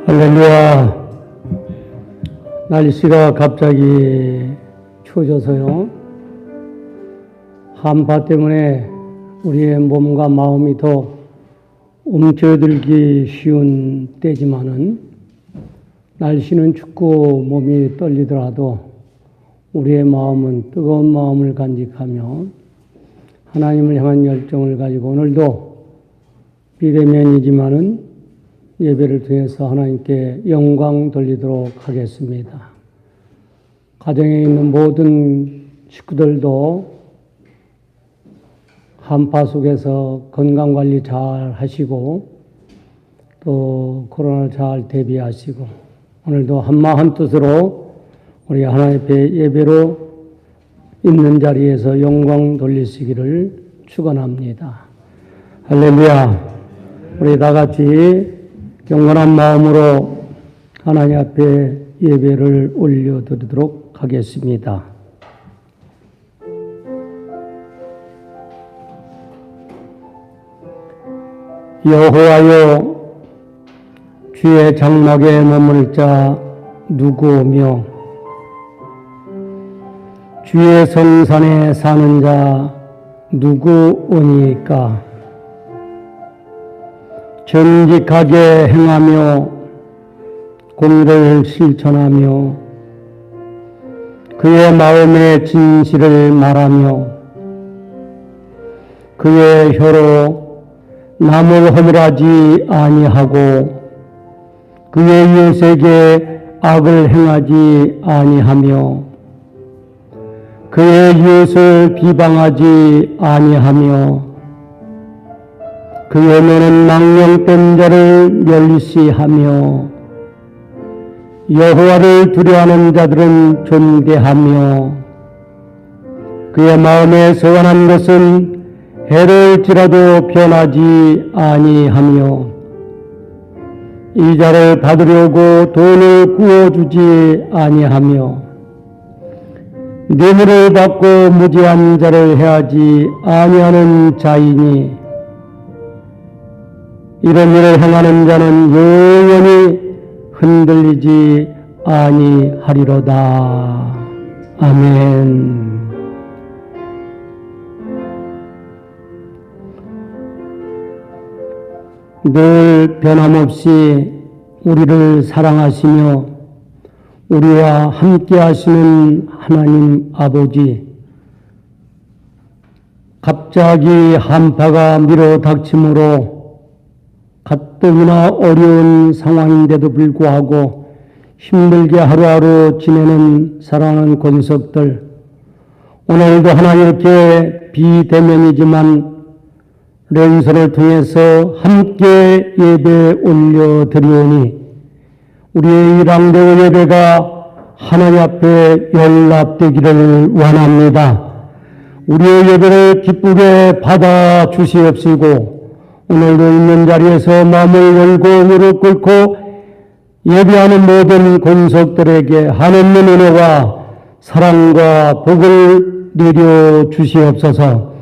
할렐루야. 날씨가 갑자기 추워져서요. 한파 때문에 우리의 몸과 마음이 더 움츠러들기 쉬운 때지만은 날씨는 춥고 몸이 떨리더라도 우리의 마음은 뜨거운 마음을 간직하며 하나님을 향한 열정을 가지고 오늘도 비대면이지만은 예배를 통해서 하나님께 영광 돌리도록 하겠습니다. 가정에 있는 모든 식구들도 한파 속에서 건강관리 잘 하시고 또 코로나를 잘 대비하시고 오늘도 한마음 한뜻으로 우리 하나님 앞에 예배로 있는 자리에서 영광 돌리시기를 축원합니다. 할렐루야. 우리 다 같이 경건한 마음으로 하나님 앞에 예배를 올려드리도록 하겠습니다. 여호와여, 주의 장막에 머물 자 누구오며 주의 성산에 사는 자 누구오니까? 정직하게 행하며 공의를 실천하며 그의 마음의 진실을 말하며 그의 혀로 남을 허물하지 아니하고 그의 이웃에게 악을 행하지 아니하며 그의 이웃을 비방하지 아니하며 그의 눈은 망령된 자를 멸시하며 여호와를 두려워하는 자들은 존귀하며 그의 마음에 서원한 것은 해를지라도 변하지 아니하며 이자를 받으려고 돈을 구워주지 아니하며 뇌물을 받고 무지한 자를 해하지 아니하는 자이니 이런 일을 행하는 자는 영원히 흔들리지 아니하리로다. 아멘. 늘 변함없이 우리를 사랑하시며 우리와 함께 하시는 하나님 아버지, 갑자기 한파가 밀어닥침으로 가뜩이나 어려운 상황인데도 불구하고 힘들게 하루하루 지내는 사랑하는 권석들, 오늘도 하나님께 비대면이지만 랜선을 통해서 함께 예배 올려드리오니 우리의 일항대의 예배가 하나님 앞에 연락되기를 원합니다. 우리의 예배를 기쁘게 받아주시옵시고 오늘도 있는 자리에서 마음을 열고 무릎 꿇고 예배하는 모든 권속들에게 하느님 은혜와 사랑과 복을 내려 주시옵소서.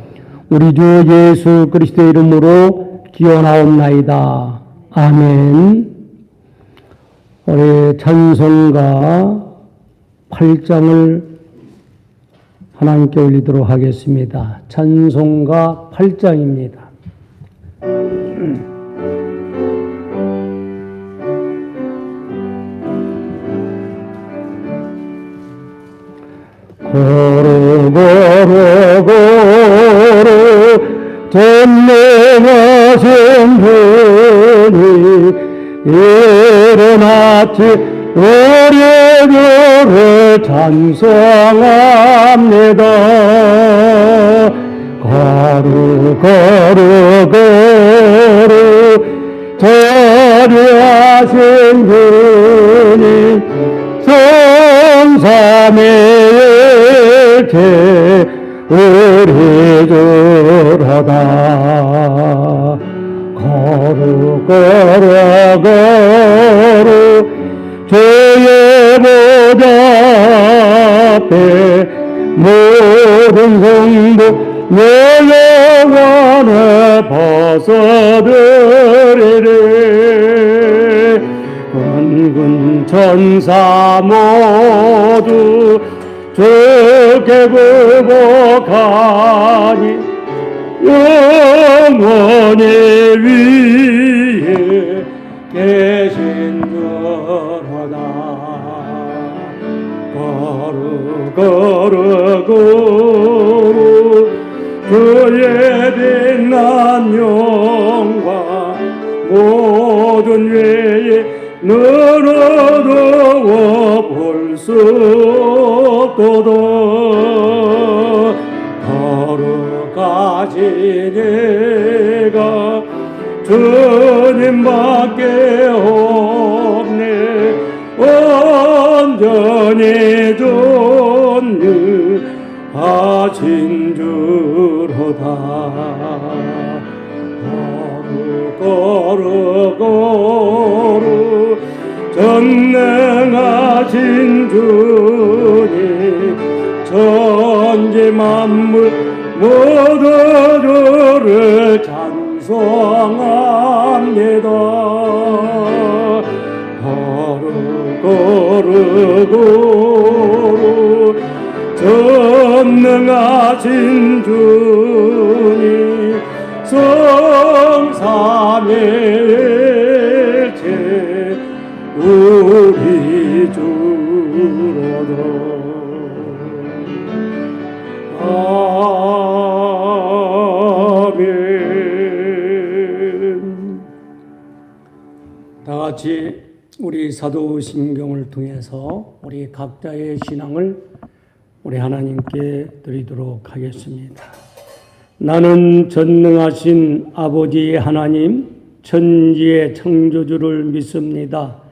우리 주 예수 그리스도의 이름으로 기원하옵나이다. 아멘. 우리 찬송가 8장을 하나님께 올리도록 하겠습니다. 찬송가 8장입니다. 고루 전능하신 분이 이른 아침 우리를 찬송합니다. 거룩 자리하신 분이 성삼의 일체 우리 주로다. 거룩 주의 보좌 앞에 모든 성도 내 영혼을 벗어들이리. 천사 모두 주께 굴복하니 영원히 위에 계신 줄하다. 거룩 그의 빛난 영광 모든 외에 너로도 볼 수 없도다. 거룩하신 내가 주님밖에 없네. 온전히 존귀하신 줄호다. 거룩 전능하신 주님 천지 만물 모두 주를 찬송합니다. 거룩 전능하신 주님 성삼일체 우리 주로도 아멘. 다 같이 우리 사도신경을 통해서 우리 각자의 신앙을 우리 하나님께 드리도록 하겠습니다. 나는 전능하신 아버지 하나님, 천지의 창조주를 믿습니다.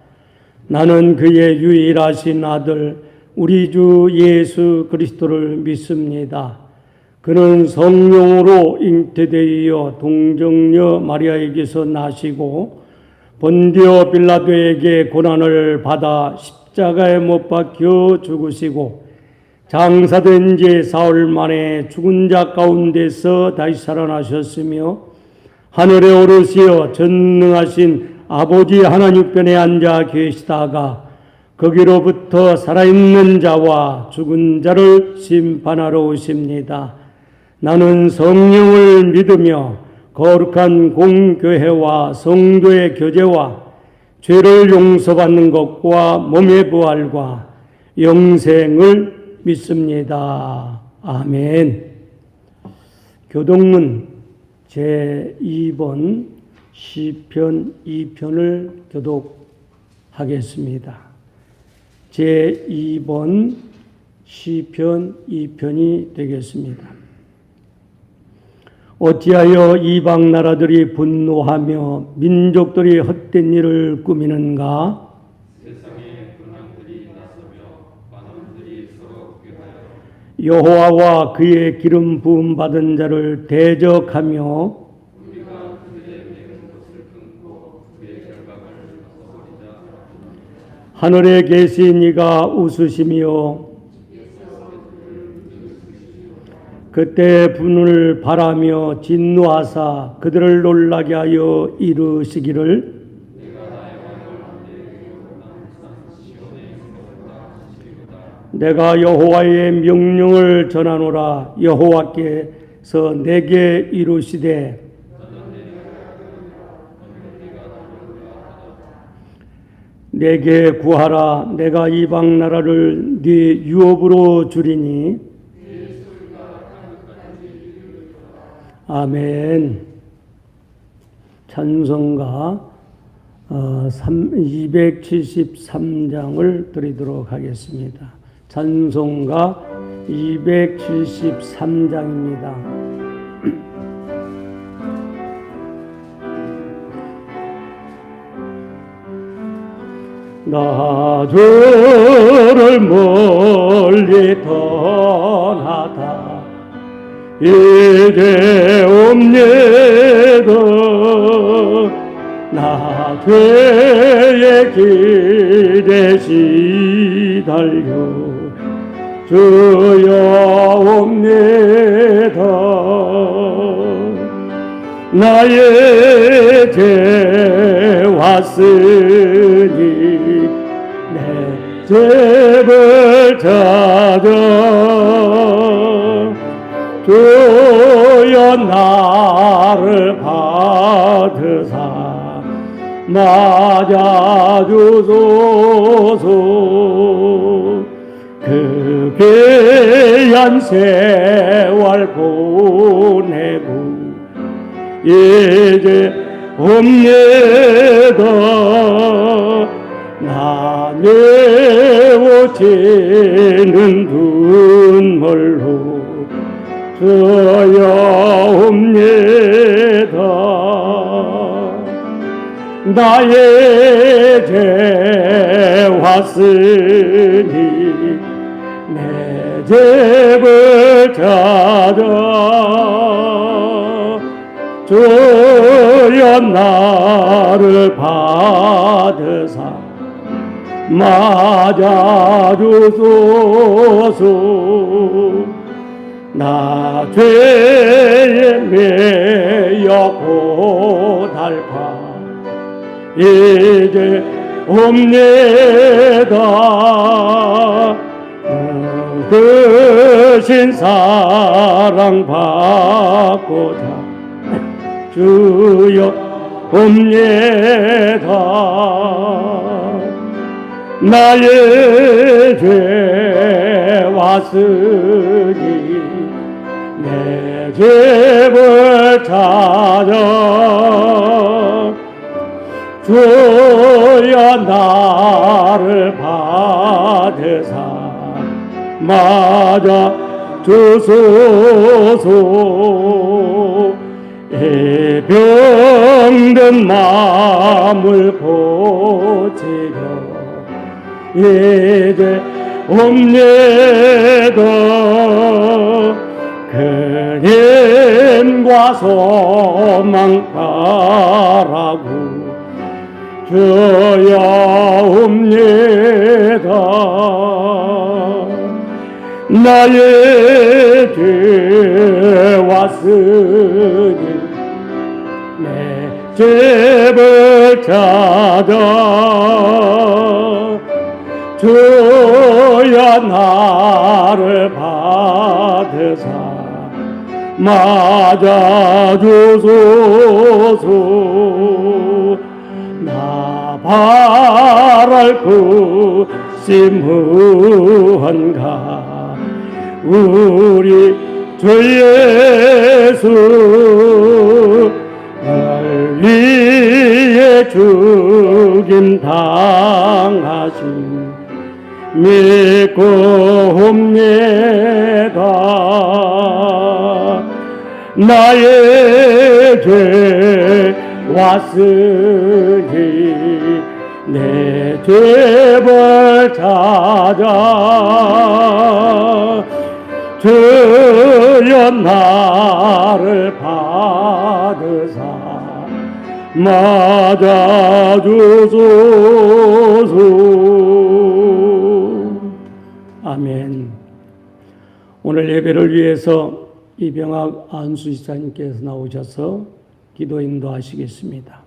나는 그의 유일하신 아들 우리 주 예수 그리스도를 믿습니다. 그는 성령으로 잉태되어 동정녀 마리아에게서 나시고 본디오 빌라도에게 고난을 받아 십자가에 못 박혀 죽으시고 장사된 지 사흘 만에 죽은 자 가운데서 다시 살아나셨으며 하늘에 오르시어 전능하신 아버지 하나님 편에 앉아 계시다가 거기로부터 살아있는 자와 죽은 자를 심판하러 오십니다. 나는 성령을 믿으며 거룩한 공교회와 성도의 교제와 죄를 용서받는 것과 몸의 부활과 영생을 믿습니다. 아멘. 교독문 제2번 시편 2편을 교독하겠습니다. 제2번 시편 2편이 되겠습니다. 어찌하여 이방 나라들이 분노하며 민족들이 헛된 일을 꾸미는가? 세상에 근황들이 나서며 반항들이 서로 꾀하여 여호와와 그의 기름 부음 받은 자를 대적하며 우리가 그들의 매운 것을 끊고 그의 결박을 벗어버리자. 하늘에 계신 이가 웃으시며 그때 분을 바라며 진노하사 그들을 놀라게 하여 이르시기를 내가 여호와의 명령을 전하노라. 여호와께서 내게 이르시되 내게 구하라. 내가 이방 나라를 네 유업으로 주리니. 아멘. 찬송가 273장을 드리도록 하겠습니다. 찬송가 273장입니다. 나 주를 멀리 떠나다 이제 옵니다. 나 죄의 길에 시달려 주여 옵니다. 나의 죄 왔으니 집을 찾아 주여 나를 받으사 맞아주소서. 그 귀한 세월 보내고 이제 옵니다. 나 내어지는 눈물로 저여 옵니다. 나의 죄 왔으니 내 집을 찾아 주여 나를 받으사 맞아주소서. 나 죄에 매여 고달파 이제 옵니다. 크신 사랑 받고자 주여 옵니다. 나의 죄 왔으니 내 집을 찾아 주여 나를 받으사 맞아 주소서. 이 병든 마음을 고치려 이제 옵니다. 그 힘과 소망 바라고 주여 옵니다. 나의 죄 왔으니 내 집을 찾아 주여 나를 받으사 맞아주소서. 나 바랄 것이 무언가 우리 주 예수 날 위해 죽임 당하신 믿고 옵니다. 나의 죄 왔으니 내 집을 찾아 주여 나를 받으사 맞아주소서. 아멘. 오늘 예배를 위해서 이병학 안수지사님께서 나오셔서 기도 인도하시겠습니다.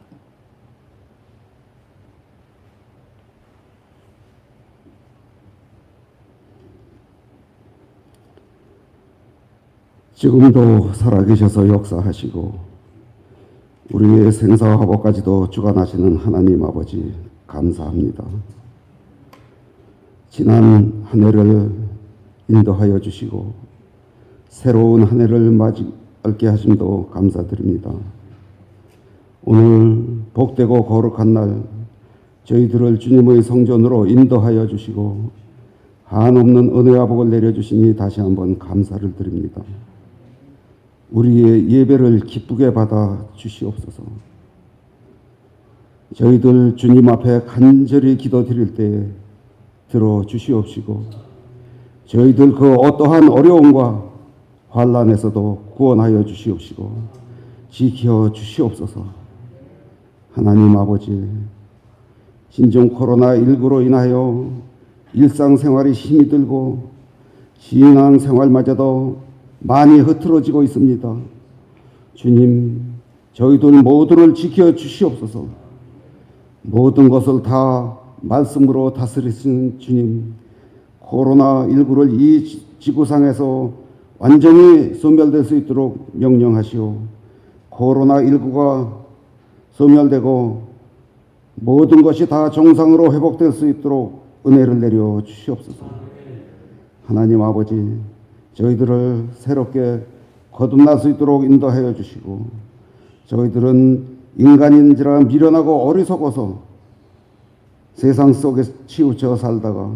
지금도 살아계셔서 역사하시고 우리의 생사와 화복까지도 주관하시는 하나님 아버지 감사합니다. 지난 한 해를 인도하여 주시고 새로운 한 해를 맞이하게 하심도 감사드립니다. 오늘 복되고 거룩한 날 저희들을 주님의 성전으로 인도하여 주시고 한없는 은혜와 복을 내려주시니 다시 한번 감사를 드립니다. 우리의 예배를 기쁘게 받아 주시옵소서. 저희들 주님 앞에 간절히 기도드릴 때에 들어주시옵시고 저희들 그 어떠한 어려움과 환난에서도 구원하여 주시옵시고 지켜 주시옵소서. 하나님 아버지, 신종 코로나19로 인하여 일상생활이 힘이 들고 신앙생활마저도 많이 흐트러지고 있습니다. 주님, 저희들 모두를 지켜 주시옵소서. 모든 것을 다 말씀으로 다스리신 주님, 코로나19를 이 지구상에서 완전히 소멸될 수 있도록 명령하시오. 코로나19가 소멸되고 모든 것이 다 정상으로 회복될 수 있도록 은혜를 내려 주시옵소서. 하나님 아버지, 저희들을 새롭게 거듭날 수 있도록 인도하여 주시고, 저희들은 인간인지라 미련하고 어리석어서 세상 속에 치우쳐 살다가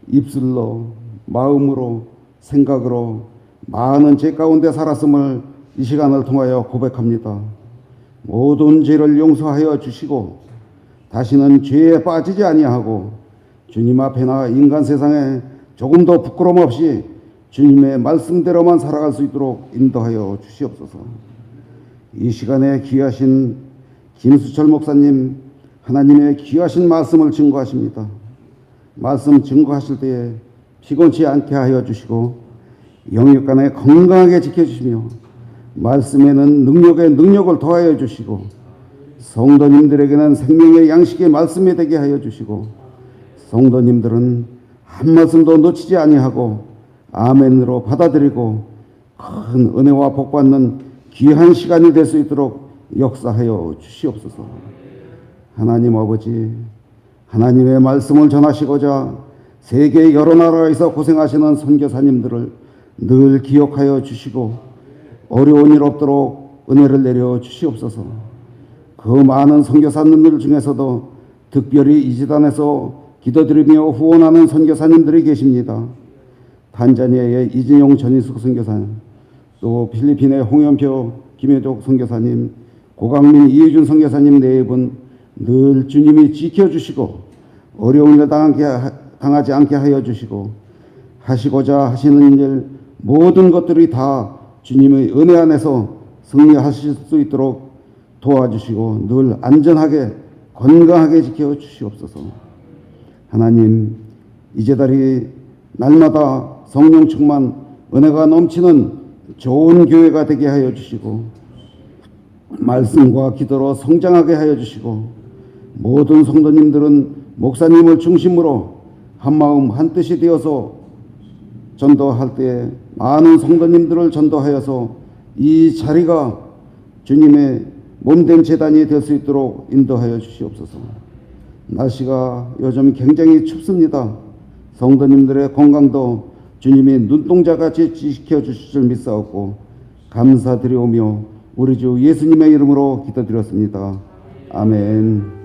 입술로, 마음으로, 생각으로 많은 죄 가운데 살았음을 이 시간을 통하여 고백합니다. 모든 죄를 용서하여 주시고 다시는 죄에 빠지지 아니하고 주님 앞에나 인간 세상에 조금 더 부끄러움 없이 주님의 말씀대로만 살아갈 수 있도록 인도하여 주시옵소서. 이 시간에 귀하신 김수철 목사님, 하나님의 귀하신 말씀을 증거하십니다. 말씀 증거하실 때에 피곤치 않게 하여 주시고 영육간에 건강하게 지켜주시며 말씀에는 능력을 더하여 주시고 성도님들에게는 생명의 양식의 말씀이 되게 하여 주시고 성도님들은 한 말씀도 놓치지 아니하고 아멘으로 받아들이고 큰 은혜와 복받는 귀한 시간이 될 수 있도록 역사하여 주시옵소서. 하나님 아버지, 하나님의 말씀을 전하시고자 세계 여러 나라에서 고생하시는 선교사님들을 늘 기억하여 주시고 어려운 일 없도록 은혜를 내려 주시옵소서. 그 많은 선교사님들 중에서도 특별히 이 지단에서 기도드리며 후원하는 선교사님들이 계십니다. 탄자니아의 이진용 전인숙 선교사님, 또 필리핀의 홍연표 김혜족 선교사님, 고강민 이혜준 선교사님 네 분 늘 주님이 지켜주시고 어려운 일 당하지 않게 하여 주시고 하시고자 하시는 일 모든 것들이 다 주님의 은혜 안에서 승리하실 수 있도록 도와주시고 늘 안전하게 건강하게 지켜주시옵소서. 하나님, 이제달이 날마다 성령 충만 은혜가 넘치는 좋은 교회가 되게 하여 주시고 말씀과 기도로 성장하게 하여 주시고 모든 성도님들은 목사님을 중심으로 한마음 한뜻이 되어서 전도할 때 많은 성도님들을 전도하여서 이 자리가 주님의 몸된 제단이 될 수 있도록 인도하여 주시옵소서. 날씨가 요즘 굉장히 춥습니다. 성도님들의 건강도 주님이 눈동자같이 지켜주실 줄 믿사옵고 감사드리오며 우리 주 예수님의 이름으로 기도드렸습니다. 아멘.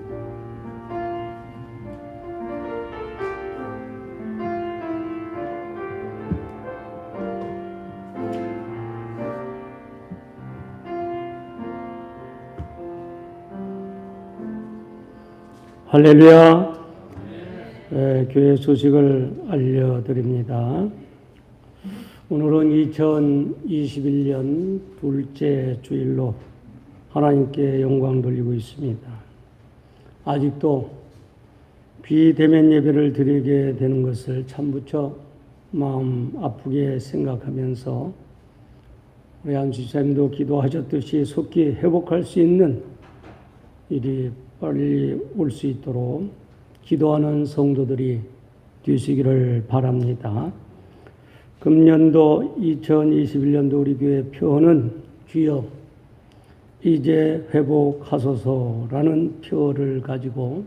할렐루야. 교회 소식을 알려드립니다. 오늘은 2021년 둘째 주일로 하나님께 영광 돌리고 있습니다. 아직도 비대면 예배를 드리게 되는 것을 참부처 마음 아프게 생각하면서 우리 한 지사님도 기도하셨듯이 속히 회복할 수 있는 일이 빨리 올 수 있도록 기도하는 성도들이 되시기를 바랍니다. 금년도 2021년도 우리 교회 표어는 주여 이제 회복하소서라는 표어를 가지고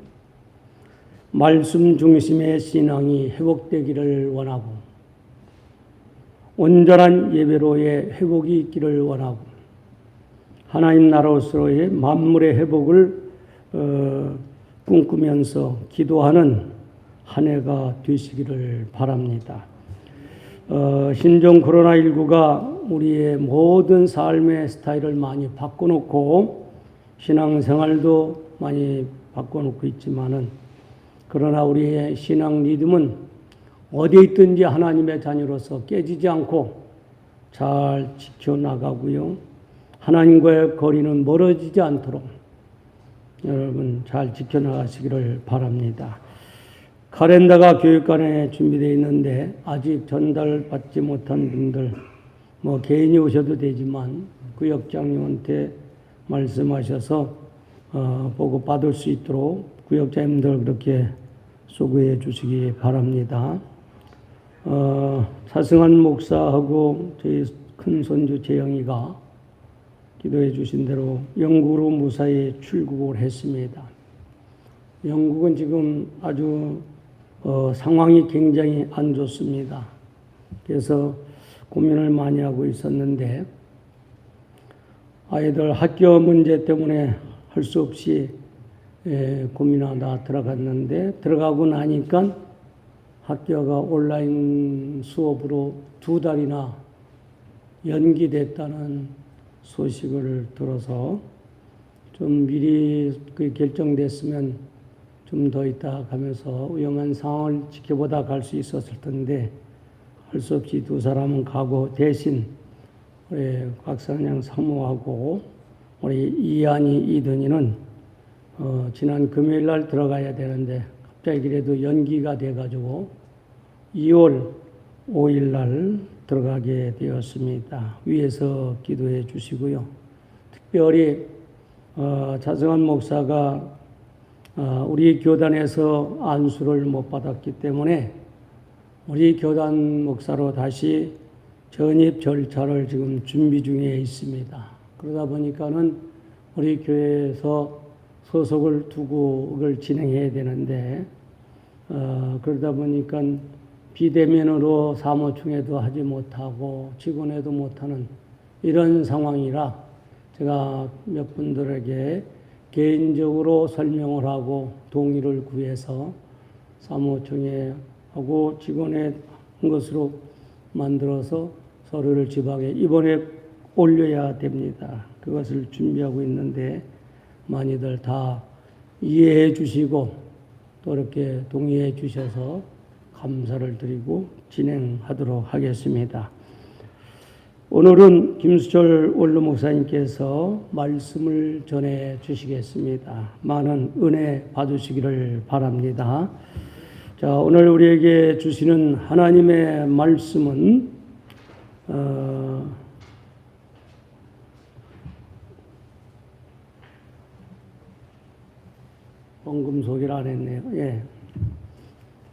말씀 중심의 신앙이 회복되기를 원하고 온전한 예배로의 회복이 있기를 원하고 하나님 나라로서의 만물의 회복을 꿈꾸면서 기도하는 한 해가 되시기를 바랍니다. 신종 코로나19가 우리의 모든 삶의 스타일을 많이 바꿔놓고 신앙생활도 많이 바꿔놓고 있지만은 그러나 우리의 신앙 리듬은 어디에 있든지 하나님의 자녀로서 깨지지 않고 잘 지켜나가고요. 하나님과의 거리는 멀어지지 않도록 여러분 잘 지켜나가시기를 바랍니다. 카렌더가 교육관에 준비되어 있는데 아직 전달받지 못한 분들 개인이 오셔도 되지만 구역장님한테 말씀하셔서 보고받을 수 있도록 구역장님들 그렇게 수고해 주시기 바랍니다. 차승환 목사하고 저희 큰 손주 재영이가 기도해 주신 대로 영국으로 무사히 출국을 했습니다. 영국은 지금 아주 상황이 굉장히 안 좋습니다. 그래서 고민을 많이 하고 있었는데 아이들 학교 문제 때문에 할 수 없이 고민하다 들어갔는데 들어가고 나니까 학교가 온라인 수업으로 2달이나 연기됐다는 소식을 들어서 좀 미리 결정됐으면 좀 더 있다 가면서 위험한 상황을 지켜보다 갈 수 있었을 텐데 할 수 없이 두 사람은 가고 대신 우리 곽상영 사모하고 우리 이한이 이든이는 지난 금요일 날 들어가야 되는데 갑자기 그래도 연기가 돼가지고 2월 5일 날 들어가게 되었습니다. 위에서 기도해 주시고요. 특별히 차승환 목사가 우리 교단에서 안수를 못 받았기 때문에 우리 교단 목사로 다시 전입 절차를 지금 준비 중에 있습니다. 그러다 보니까는 우리 교회에서 소속을 두고 그걸 진행해야 되는데 그러다 보니까 비대면으로 사무총회도 하지 못하고 직원회도 못하는 이런 상황이라 제가 몇 분들에게 개인적으로 설명을 하고 동의를 구해서 사무총회하고 직원회 한 것으로 만들어서 서류를 지방에 이번에 올려야 됩니다. 그것을 준비하고 있는데 많이들 다 이해해 주시고 또 이렇게 동의해 주셔서 감사를 드리고 진행하도록 하겠습니다. 오늘은 김수철 원로 목사님께서 말씀을 전해 주시겠습니다. 많은 은혜 받으시기를 바랍니다. 자, 오늘 우리에게 주시는 하나님의 말씀은 헌금 소개를 안 했네요. 예.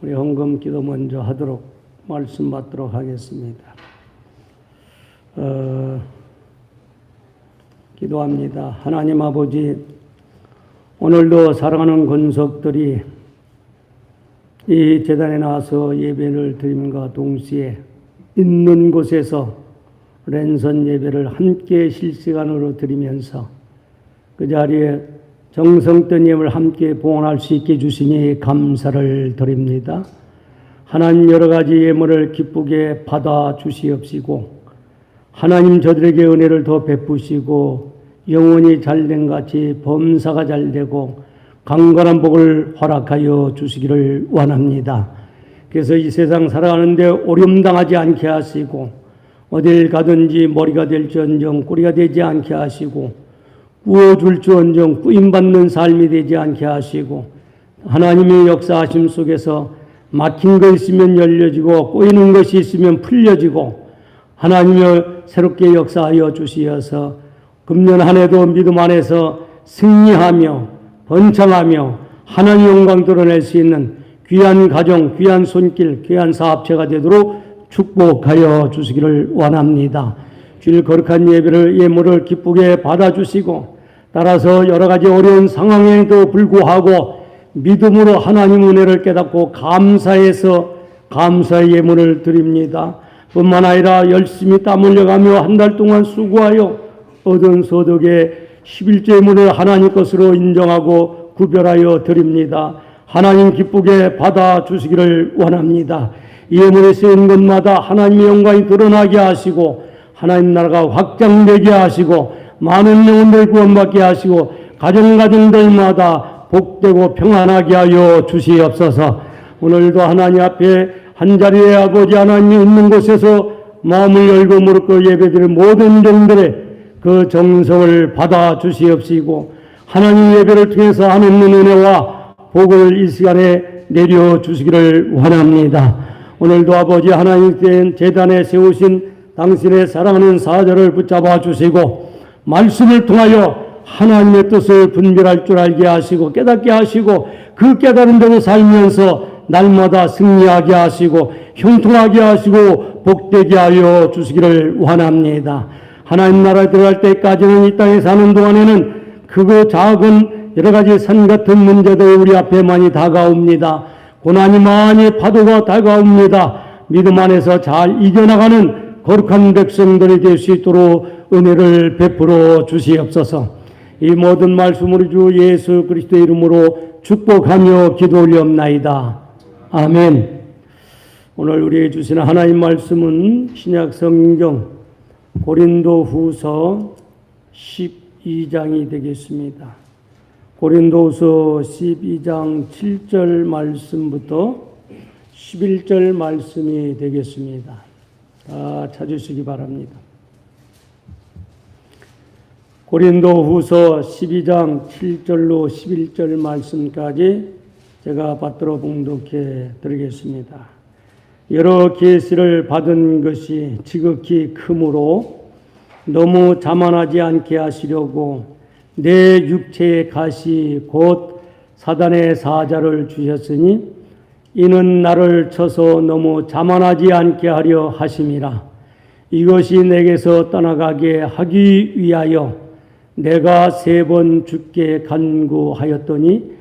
우리 헌금 기도 먼저 하도록 말씀 받도록 하겠습니다. 기도합니다. 하나님 아버지, 오늘도 사랑하는 권속들이 이 제단에 나와서 예배를 드림과 동시에 있는 곳에서 랜선 예배를 함께 실시간으로 드리면서 그 자리에 정성된 예물 함께 봉헌할 수 있게 주시니 감사를 드립니다. 하나님 여러 가지 예물을 기쁘게 받아 주시옵시고 하나님 저들에게 은혜를 더 베푸시고 영혼이 잘된 같이 범사가 잘되고 강건한 복을 허락하여 주시기를 원합니다. 그래서 이 세상 살아가는데 오염당하지 않게 하시고 어딜 가든지 머리가 될지언정 꼬리가 되지 않게 하시고 꾸어줄지언정 꾸임받는 삶이 되지 않게 하시고 하나님의 역사하심 속에서 막힌 것 있으면 열려지고 꼬이는 것이 있으면 풀려지고 하나님을 새롭게 역사하여 주시어서 금년 한 해도 믿음 안에서 승리하며 번창하며 하나님 영광 드러낼 수 있는 귀한 가정, 귀한 손길, 귀한 사업체가 되도록 축복하여 주시기를 원합니다. 주일 거룩한 예물을 기쁘게 받아주시고 따라서 여러 가지 어려운 상황에도 불구하고 믿음으로 하나님 은혜를 깨닫고 감사해서 감사의 예물을 드립니다. 뿐만 아니라 열심히 땀 흘려가며 한 달 동안 수고하여 얻은 소득의 11조 예물을 하나님 것으로 인정하고 구별하여 드립니다. 하나님 기쁘게 받아주시기를 원합니다. 이 예물에 쓰인 것마다 하나님의 영광이 드러나게 하시고 하나님 나라가 확장되게 하시고 많은 영혼들 구원받게 하시고 가정가정들마다 복되고 평안하게 하여 주시옵소서. 오늘도 하나님 앞에 한자리에 아버지 하나님이 있는 곳에서 마음을 열고 무릎 꿇고 예배드릴 모든 종들의 그 정성을 받아 주시옵시고 하나님 예배를 통해서 하나님의 은혜와 복을 이 시간에 내려 주시기를 원합니다. 오늘도 아버지 하나님 제단에 세우신 당신의 사랑하는 사자를 붙잡아 주시고 말씀을 통하여 하나님의 뜻을 분별할 줄 알게 하시고 깨닫게 하시고 그 깨달은 대로 살면서 날마다 승리하게 하시고 형통하게 하시고 복되게 하여 주시기를 원합니다. 하나님 나라에 들어갈 때까지는 이 땅에 사는 동안에는 크고 작은 여러 가지 산 같은 문제들이 우리 앞에 많이 다가옵니다. 고난이 많이 파도가 다가옵니다. 믿음 안에서 잘 이겨나가는 거룩한 백성들이 될 수 있도록 은혜를 베풀어 주시옵소서. 이 모든 말씀을 주 예수 그리스도의 이름으로 축복하며 기도 올리옵나이다. 아멘. 오늘 우리에게 주시는 하나님 말씀은 신약 성경 고린도 후서 12장이 되겠습니다. 고린도 후서 12장 7절 말씀부터 11절 말씀이 되겠습니다. 다 찾으시기 바랍니다. 고린도 후서 12장 7절로 11절 말씀까지 제가 받들어 봉독해 드리겠습니다. 여러 계시를 받은 것이 지극히 크므로 너무 자만하지 않게 하시려고 내 육체의 가시 곧 사단의 사자를 주셨으니 이는 나를 쳐서 너무 자만하지 않게 하려 하심이라. 이것이 내게서 떠나가게 하기 위하여 내가 3번 주께 간구하였더니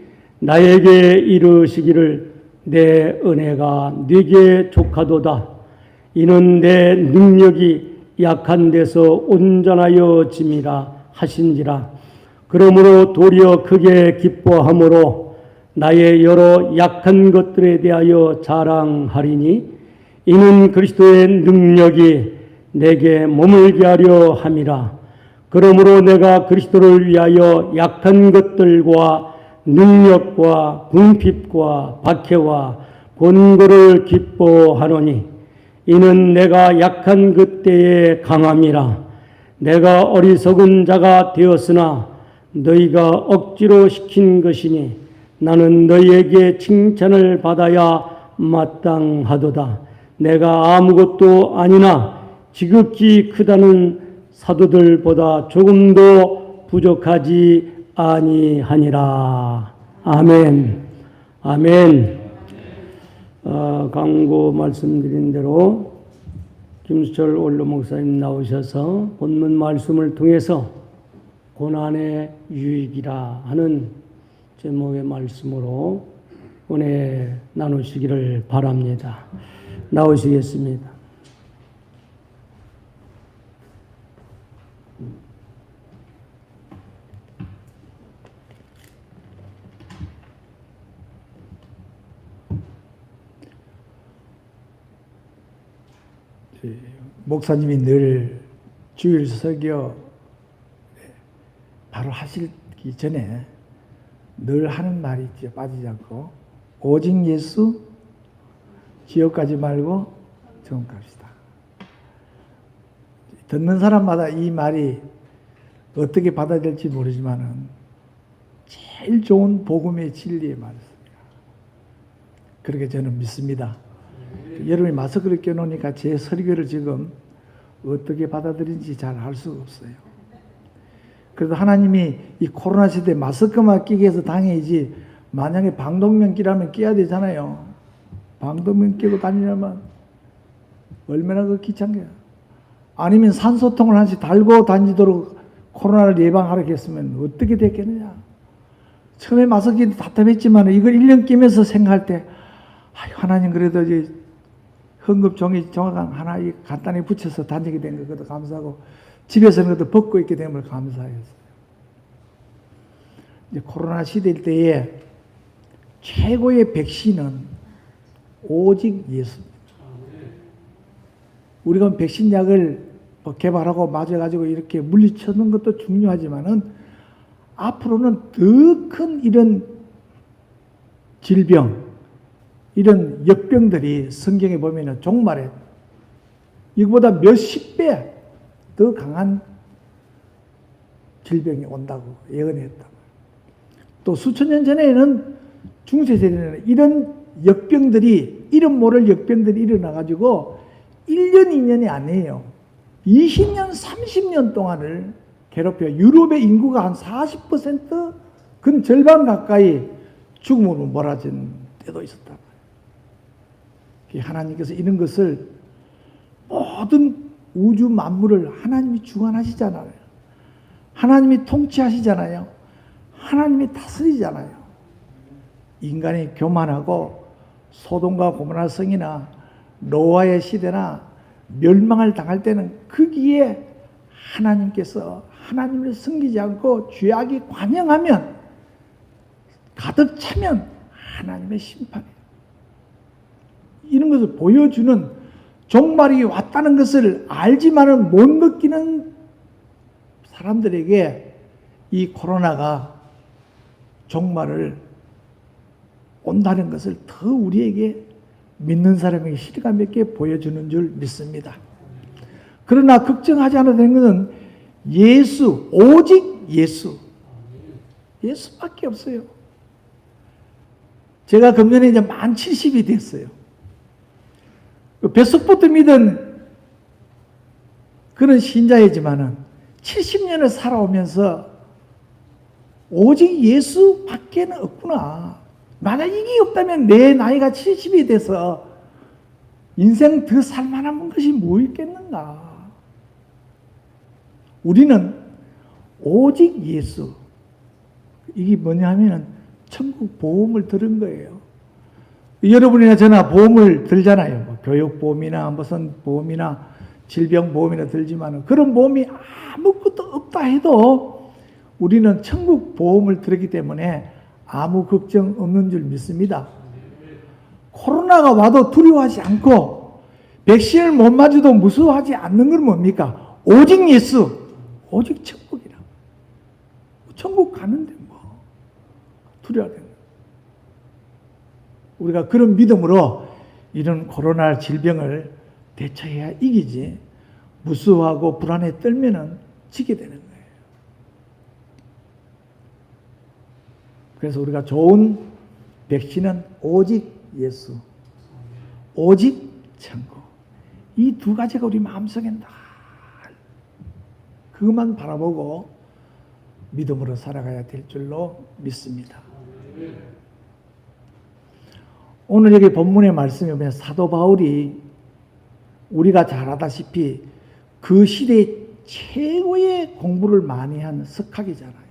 나에게 이르시기를 내 은혜가 네게 족하도다. 이는 내 능력이 약한 데서 온전하여 짐이라 하신지라. 그러므로 도리어 크게 기뻐함으로 나의 여러 약한 것들에 대하여 자랑하리니 이는 그리스도의 능력이 내게 머물게 하려 함이라. 그러므로 내가 그리스도를 위하여 약한 것들과 능력과 궁핍과 박해와 곤고를 기뻐하노니 이는 내가 약한 그때의 강함이라. 내가 어리석은 자가 되었으나 너희가 억지로 시킨 것이니 나는 너희에게 칭찬을 받아야 마땅하도다. 내가 아무것도 아니나 지극히 크다는 사도들보다 조금도 부족하지 아니하니라. 아멘. 아멘. 광고 말씀드린 대로 김수철 원로 목사님 나오셔서 본문 말씀을 통해서 고난의 유익이라 하는 제목의 말씀으로 은혜 나누시기를 바랍니다. 나오시겠습니다. 목사님이 늘 주일 설교 바로 하시기 전에 늘 하는 말이 있죠. 빠지지 않고 오직 예수, 지옥 가지 말고 정금 갑시다. 듣는 사람마다 이 말이 어떻게 받아들일지 모르지만은 제일 좋은 복음의 진리의 말입니다. 그렇게 저는 믿습니다. 여러분이 마스크를 껴놓으니까 제 설교를 지금 어떻게 받아들인지 잘 알 수가 없어요. 그래도 하나님이 이 코로나 시대에 마스크만 끼게 해서 당해야지, 만약에 방독면 끼라면 끼야 되잖아요. 방독면 끼고 다니려면 얼마나 그 귀찮게요. 아니면 산소통을 한씩 달고 다니도록 코로나를 예방하라고 했으면 어떻게 됐겠느냐. 처음에 마스크 답답했지만 이걸 1년 끼면서 생각할 때 하나님 그래도 이제 헌금 종이 정확한 하나 간단히 붙여서 다니게 된 것도 감사하고 집에서는 그것도 벗고 있게 됨을 감사했어요. 이제 코로나 시대일 때에 최고의 백신은 오직 예수입니다. 우리가 백신 약을 개발하고 맞아가지고 이렇게 물리치는 것도 중요하지만은 앞으로는 더 큰 이런 질병, 이런 역병들이 성경에 보면은 종말에 이거보다 몇십 배 더 강한 질병이 온다고 예언했다. 또 수천 년 전에는 중세시대에는 이런 역병들이, 이름 모를 역병들이 일어나가지고 1년, 2년이 아니에요. 20년, 30년 동안을 괴롭혀 유럽의 인구가 한 40%, 근 절반 가까이 죽음으로 몰아진 때도 있었다. 하나님께서 이런 것을 모든 우주 만물을 하나님이 주관하시잖아요. 하나님이 통치하시잖아요. 하나님이 다스리잖아요. 인간이 교만하고 소돔과 고모라 성이나 노아의 시대나 멸망을 당할 때는 거기에 하나님께서 하나님을 섬기지 않고 죄악이 관영하면, 가득 차면 하나님의 심판이에요. 이런 것을 보여주는, 종말이 왔다는 것을 알지만은 못 느끼는 사람들에게 이 코로나가 종말을 온다는 것을 더 우리에게, 믿는 사람에게 실감 있게 보여주는 줄 믿습니다. 그러나 걱정하지 않아도 되는 것은 예수, 오직 예수. 예수밖에 없어요. 제가 금년에 이제 만 70이 됐어요. 뱃속부터 믿은 그런 신자이지만은 70년을 살아오면서 오직 예수밖에는 없구나. 만약 이게 없다면 내 나이가 70이 돼서 인생 더 살만한 것이 뭐 있겠는가. 우리는 오직 예수. 이게 뭐냐 하면 천국 보험을 들은 거예요. 여러분이나 저나 보험을 들잖아요. 뭐 교육보험이나 무슨 보험이나 질병보험이나 들지만 그런 보험이 아무것도 없다 해도 우리는 천국 보험을 들었기 때문에 아무 걱정 없는 줄 믿습니다. 코로나가 와도 두려워하지 않고 백신을 못 맞아도 무서워하지 않는 건 뭡니까? 오직 예수, 오직 천국이라. 천국 가는데 뭐 두려워하는. 우리가 그런 믿음으로 이런 코로나 질병을 대처해야 이기지, 무서워하고 불안에 떨면은 지게 되는 거예요. 그래서 우리가 좋은 백신은 오직 예수, 오직 천국. 이 두 가지가 우리 마음속에 늘 그것만 바라보고 믿음으로 살아가야 될 줄로 믿습니다. 오늘 여기 본문의 말씀에 보면 사도 바울이 우리가 잘 알다시피 그 시대에 최고의 공부를 많이 한 석학이잖아요.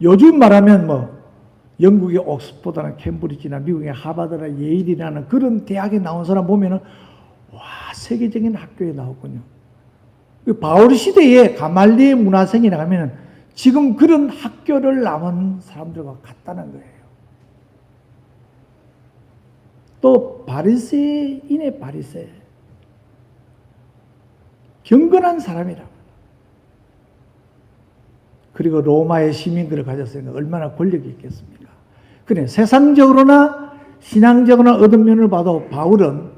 요즘 말하면 뭐 영국의 옥스퍼드나 캠브리지나 미국의 하버드나 예일이라는 그런 대학에 나온 사람 보면은 와, 세계적인 학교에 나왔군요. 그 바울 시대에 가말리엘 문화생이라 하면은 지금 그런 학교를 나온 사람들과 같다는 거예요. 또 바리새인의 바리새, 경건한 사람이라. 그리고 로마의 시민들을 가졌으니까 얼마나 권력이 있겠습니까? 그래, 세상적으로나 신앙적으로나 얻은 면을 봐도 바울은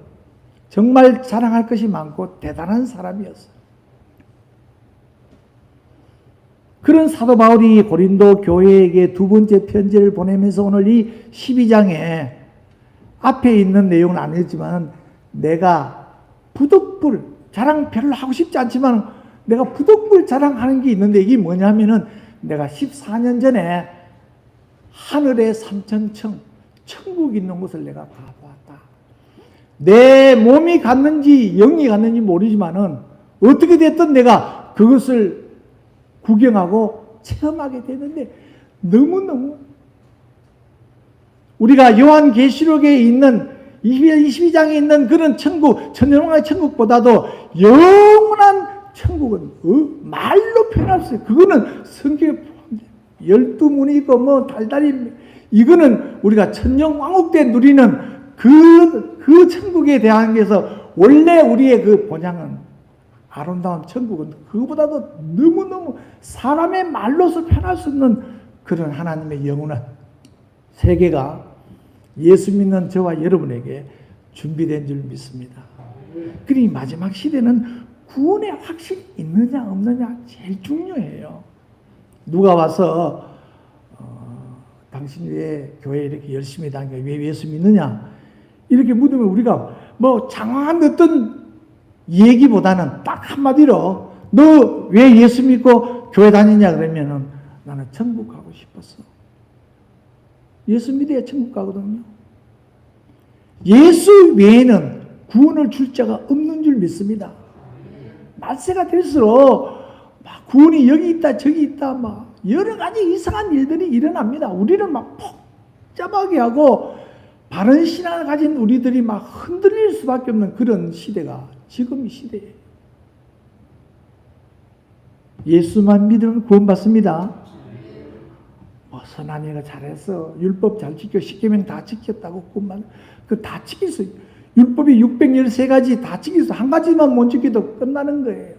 정말 자랑할 것이 많고 대단한 사람이었어요. 그런 사도 바울이 고린도 교회에게 두 번째 편지를 보내면서 오늘 이 12장에 앞에 있는 내용은 아니지만 내가 부득불, 자랑 별로 하고 싶지 않지만 내가 부득불 자랑하는 게 있는데 이게 뭐냐면은 내가 14년 전에 하늘의 3천층 천국 있는 곳을 내가 가보았다. 내 몸이 갔는지 영이 갔는지 모르지만은 어떻게 됐든 내가 그것을 구경하고 체험하게 되는데 너무너무 우리가 요한계시록에 있는 22장에 있는 그런 천국, 천년왕의 천국보다도 영원한 천국은 말로 표현할 수 있어요. 그거는 성경에 12문이 있고 뭐 달달이, 이거는 우리가 천년왕국 때 누리는 그 천국에 대한 게서 원래 우리의 그 본향은 아름다운 천국은 그거보다도 너무너무 사람의 말로서 표현할 수 없는 그런 하나님의 영원한 세계가 예수 믿는 저와 여러분에게 준비된 줄 믿습니다. 그러니 마지막 시대는 구원의 확신이 있느냐 없느냐 제일 중요해요. 누가 와서 당신 왜 교회에 이렇게 열심히 다니냐, 왜 예수 믿느냐 이렇게 묻으면 우리가 뭐 장황한 어떤 얘기보다는 딱 한마디로 너 왜 예수 믿고 교회 다니냐 그러면은 나는 천국 가고 싶었어. 예수 믿어야 천국 가거든요. 예수 외에는 구원을 줄 자가 없는 줄 믿습니다. 말세가 될수록 막 구원이 여기 있다 저기 있다 막 여러 가지 이상한 일들이 일어납니다. 우리는 막 복잡하게 하고 바른 신앙을 가진 우리들이 막 흔들릴 수밖에 없는 그런 시대가 지금 이 시대예요. 예수만 믿으면 구원받습니다. 선한 이가 잘했어. 율법 잘 지켜. 10계명 다 지켰다고 구원받는. 그 다 지켰어. 율법이 613가지 다 지켰어. 한 가지만 못 지켜도 끝나는 거예요.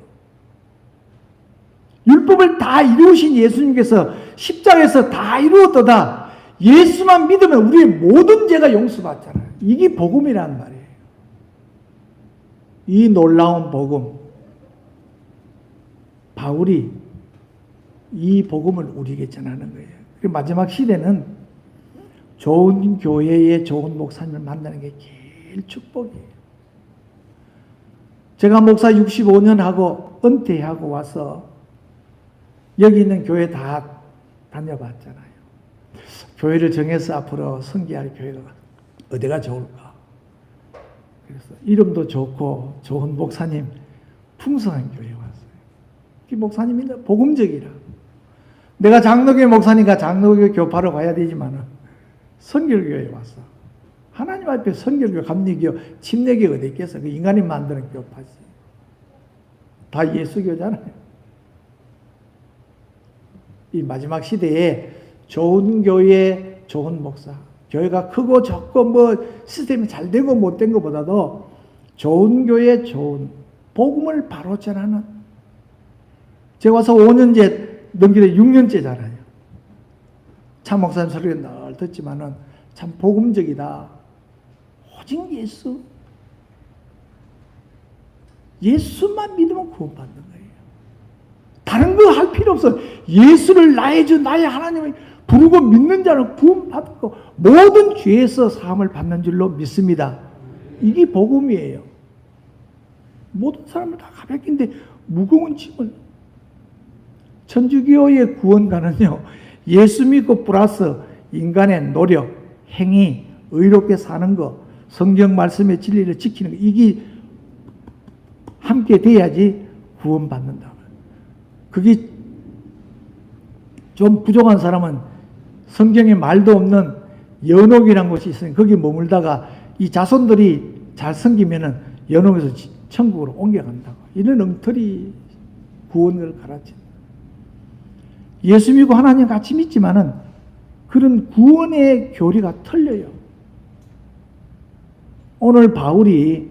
율법을 다 이루신 예수님께서 십자가에서 다 이루었도다. 예수만 믿으면 우리의 모든 죄가 용서받잖아요. 이게 복음이란 말이에요. 이 놀라운 복음. 바울이 이 복음을 우리에게 전하는 거예요. 마지막 시대는 좋은 교회에 좋은 목사님을 만나는 게 제일 축복이에요. 제가 목사 65년 하고 은퇴하고 와서 여기 있는 교회 다 다녀봤잖아요. 교회를 정해서 앞으로 선교할 교회가 어디가 좋을까? 그래서 이름도 좋고 좋은 목사님, 풍성한 교회에 왔어요. 이 목사님이 복음적이라. 내가 장로교회 목사니까 장로교회 교파로 가야 되지만은 선결교회에 왔어. 하나님 앞에 선결교, 감리교, 침례교 어디 있겠어? 그 인간이 만드는 교파지. 다 예수교잖아요. 이 마지막 시대에 좋은 교회, 좋은 목사, 교회가 크고 적고 뭐 시스템이 잘 되고 못 된 것보다도 좋은 교회, 좋은 복음을 바로 전하는. 제가 와서 5년째 넘기다 6년째잖아요. 참 목사님 소리를 늘 듣지만은 참 복음적이다. 오직 예수. 예수만 믿으면 구원받는 거예요. 다른 거 할 필요 없어. 예수를 나의 주, 나의 하나님을 부르고 믿는 자는 구원받고 모든 죄에서 사함을 받는 줄로 믿습니다. 이게 복음이에요. 모든 사람을 다 가볍긴데 무거운 짐을. 천주교의 구원가는요, 예수 믿고 플러스 인간의 노력, 행위, 의롭게 사는 거, 성경 말씀의 진리를 지키는 거, 이게 함께 돼야지 구원받는다. 그게 좀 부족한 사람은 성경에 말도 없는 연옥이라는 곳이 있으니 거기 머물다가 이 자손들이 잘 섬기면은 연옥에서 천국으로 옮겨간다고. 이런 엉터리 구원을 가르쳐. 예수 믿고 하나님 같이 믿지만은 그런 구원의 교리가 틀려요. 오늘 바울이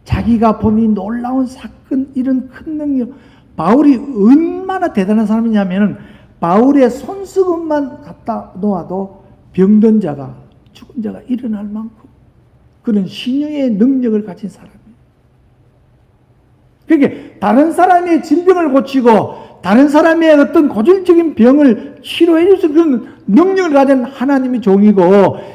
자기가 본 이 놀라운 사건, 이런 큰 능력, 바울이 얼마나 대단한 사람이냐면은 바울의 손수건만 갖다 놓아도 병든 자가, 죽은 자가 일어날 만큼 그런 신유의 능력을 가진 사람이에요. 그러니까 다른 사람의 질병을 고치고 다른 사람의 어떤 고질적인 병을 치료해 줄 수 있는 그런 능력을 가진 하나님의 종이고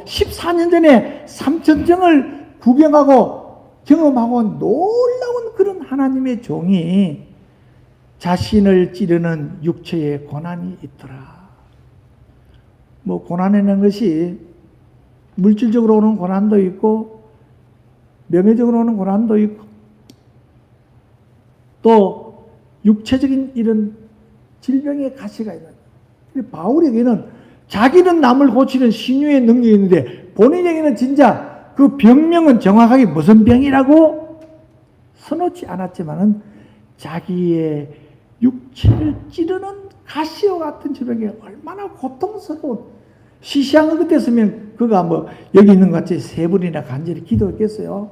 14년 전에 삼천정을 구경하고 경험하고 놀라운 그런 하나님의 종이 자신을 찌르는 육체의 고난이 있더라. 뭐 고난이라는 것이 물질적으로 오는 고난도 있고 명예적으로 오는 고난도 있고 또 육체적인 이런 질병의 가시가 있는. 바울에게는 자기는 남을 고치는 신유의 능력이 있는데 본인에게는 진짜 그 병명은 정확하게 무슨 병이라고 써놓지 않았지만은 자기의 육체를 찌르는 가시와 같은 질병이 얼마나 고통스러운. 시시한 것 같았으면 그가 뭐 여기 있는 것 같이 세 번이나 간절히 기도했겠어요?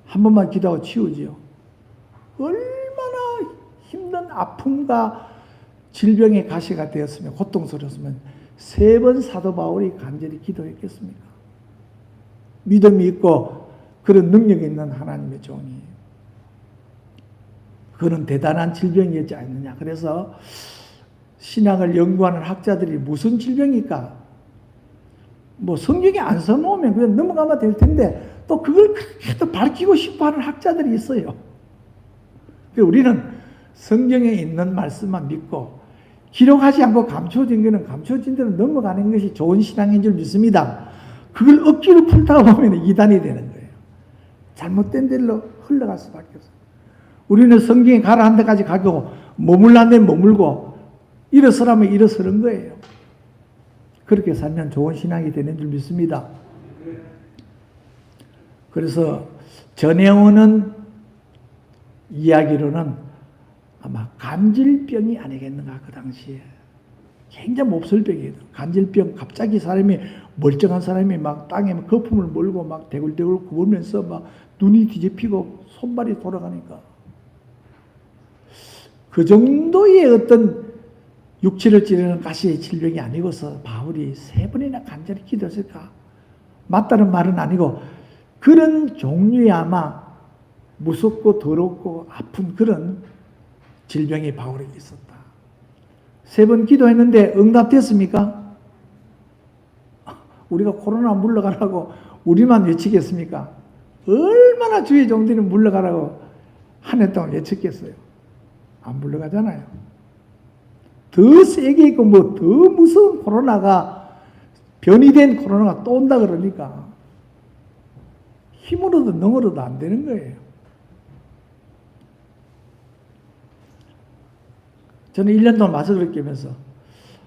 한 번만 기도하고 치우지요. 얼마나 힘든 아픔과 질병의 가시가 되었으면, 고통스러웠으면 세 번 사도 바울이 간절히 기도했겠습니까? 믿음이 있고 그런 능력이 있는 하나님의 종이. 그런 대단한 질병이었지 않느냐. 그래서 신앙을 연구하는 학자들이 무슨 질병일까? 뭐 성경에 안 써놓으면 그냥 넘어가면 될 텐데 또 그걸 그렇게 또 밝히고 싶어하는 학자들이 있어요. 우리는 성경에 있는 말씀만 믿고 기록하지 않고 감춰진 것은 감춰진 대로 넘어가는 것이 좋은 신앙인 줄 믿습니다. 그걸 억지로 풀다가 보면 이단이 되는 거예요. 잘못된 데로 흘러갈 수밖에 없어요. 우리는 성경에 가라 한 데까지 가고 머물란 데 머물고 일어서라면 일어서는 거예요. 그렇게 살면 좋은 신앙이 되는 줄 믿습니다. 그래서 전해오는 이야기로는 아마 간질병이 아니겠는가, 그 당시에. 굉장히 몹쓸병이에요. 간질병, 갑자기 사람이, 멀쩡한 사람이 막 땅에 거품을 몰고 막 대굴대굴 굽으면서 막 눈이 뒤집히고 손발이 돌아가니까. 그 정도의 어떤 육체를 찌르는 가시의 질병이 아니고서 바울이 3번이나 간절히 기도했을까? 맞다는 말은 아니고 그런 종류의 아마 무섭고 더럽고 아픈 그런 질병이 바울에게 있었다. 3번 기도했는데 응답됐습니까? 우리가 코로나 물러가라고 우리만 외치겠습니까? 얼마나 주의 종들이 물러가라고 한 해 동안 외쳤겠어요? 안 물러가잖아요. 더 세게 있고 뭐 더 무서운 코로나가, 변이된 코로나가 또 온다 그러니까 힘으로도 능으로도 안 되는 거예요. 저는 1년 동안 마스크를 끼면서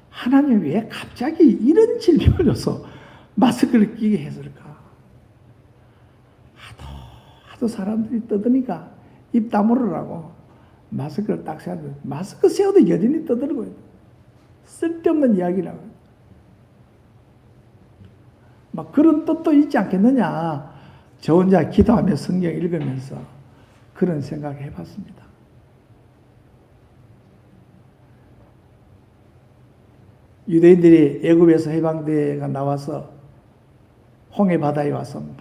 하나님 왜 갑자기 이런 질병을 줘서 마스크를 끼게 했을까? 하도 사람들이 떠드니까 입 다물으라고 마스크를 딱 세웠는데 마스크 세워도 여전히 떠들고요. 쓸데없는 이야기라고. 막 그런 뜻도 있지 않겠느냐. 저 혼자 기도하며 성경 읽으면서 그런 생각 해봤습니다. 유대인들이 애굽에서 해방대가 나와서 홍해 바다에 와서 막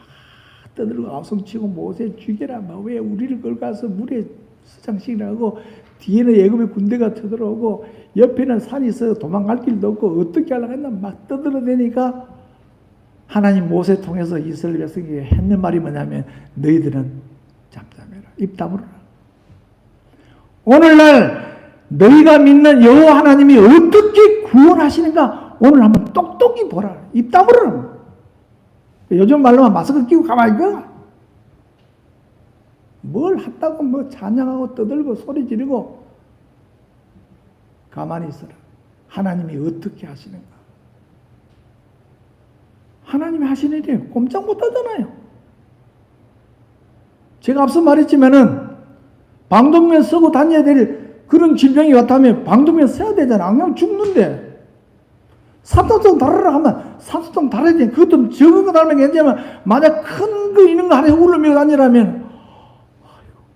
떠들고 아우성치고 모세 죽여라, 막 왜 우리를 끌고 가서 물에 수장시키라고, 뒤에는 애굽의 군대가 쳐들어오고 옆에는 산이 있어서 도망갈 길도 없고 어떻게 하려고 했나 막 떠들어대니까 하나님 모세 통해서 이스라엘 백성에게 했는 말이 뭐냐면 너희들은 잠잠해라, 입 다물어라. 오늘날 너희가 믿는 여호와 하나님이 어떻게 구원하시는가 오늘 한번 똑똑히 보라. 입 다물어라. 요즘 말로만 마스크 끼고 가만히 있어. 뭘 했다고 뭐 찬양하고 떠들고 소리 지르고 가만히 있어라. 하나님이 어떻게 하시는가. 하나님이 하시는 일이 꼼짝 못 하잖아요. 제가 앞서 말했지만은 방독면 쓰고 다녀야 될 그런 질병이 왔다면 방독면 써야 되잖아. 안 그러면 죽는데. 산소통 달아라 하면 산소통 달아야 돼. 그것도 적은 거 달면 괜찮지만 만약 큰 거 있는 거 하나 울러 메고 다니라면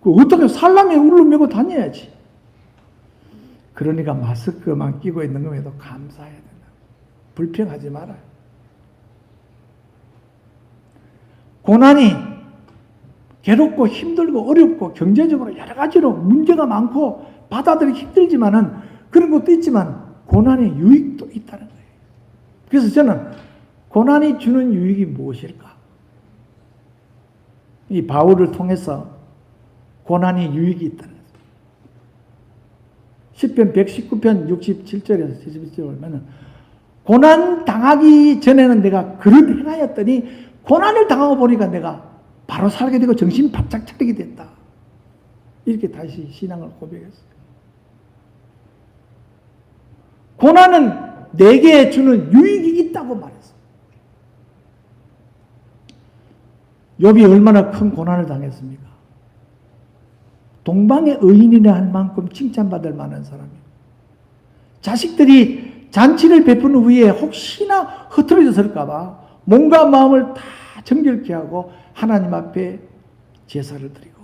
어떻게 살라면 울러 메고 다녀야지. 그러니까 마스크만 끼고 있는 것에도 감사해야 된다. 불평하지 말아요. 고난이 괴롭고 힘들고 어렵고 경제적으로 여러 가지로 문제가 많고 받아들이기 힘들지만은 그런 것도 있지만 고난의 유익도 있다는 거예요. 그래서 저는 고난이 주는 유익이 무엇일까? 이 바울을 통해서 고난이 유익이 있다는 거예요. 10편 119편 67절에서 71절에 보면 고난 당하기 전에는 내가 그릇 행하였더니 고난을 당하고 보니까 내가 바로 살게 되고 정신 바짝 차리게 됐다. 이렇게 다시 신앙을 고백했어요. 고난은 내게 주는 유익이 있다고 말했어요. 욥이 얼마나 큰 고난을 당했습니까? 동방의 의인이라 할 만큼 칭찬받을 만한 사람이에요. 자식들이 잔치를 베푼 후에 혹시나 흐트러졌을까봐 몸과 마음을 다 정결케 하고 하나님 앞에 제사를 드리고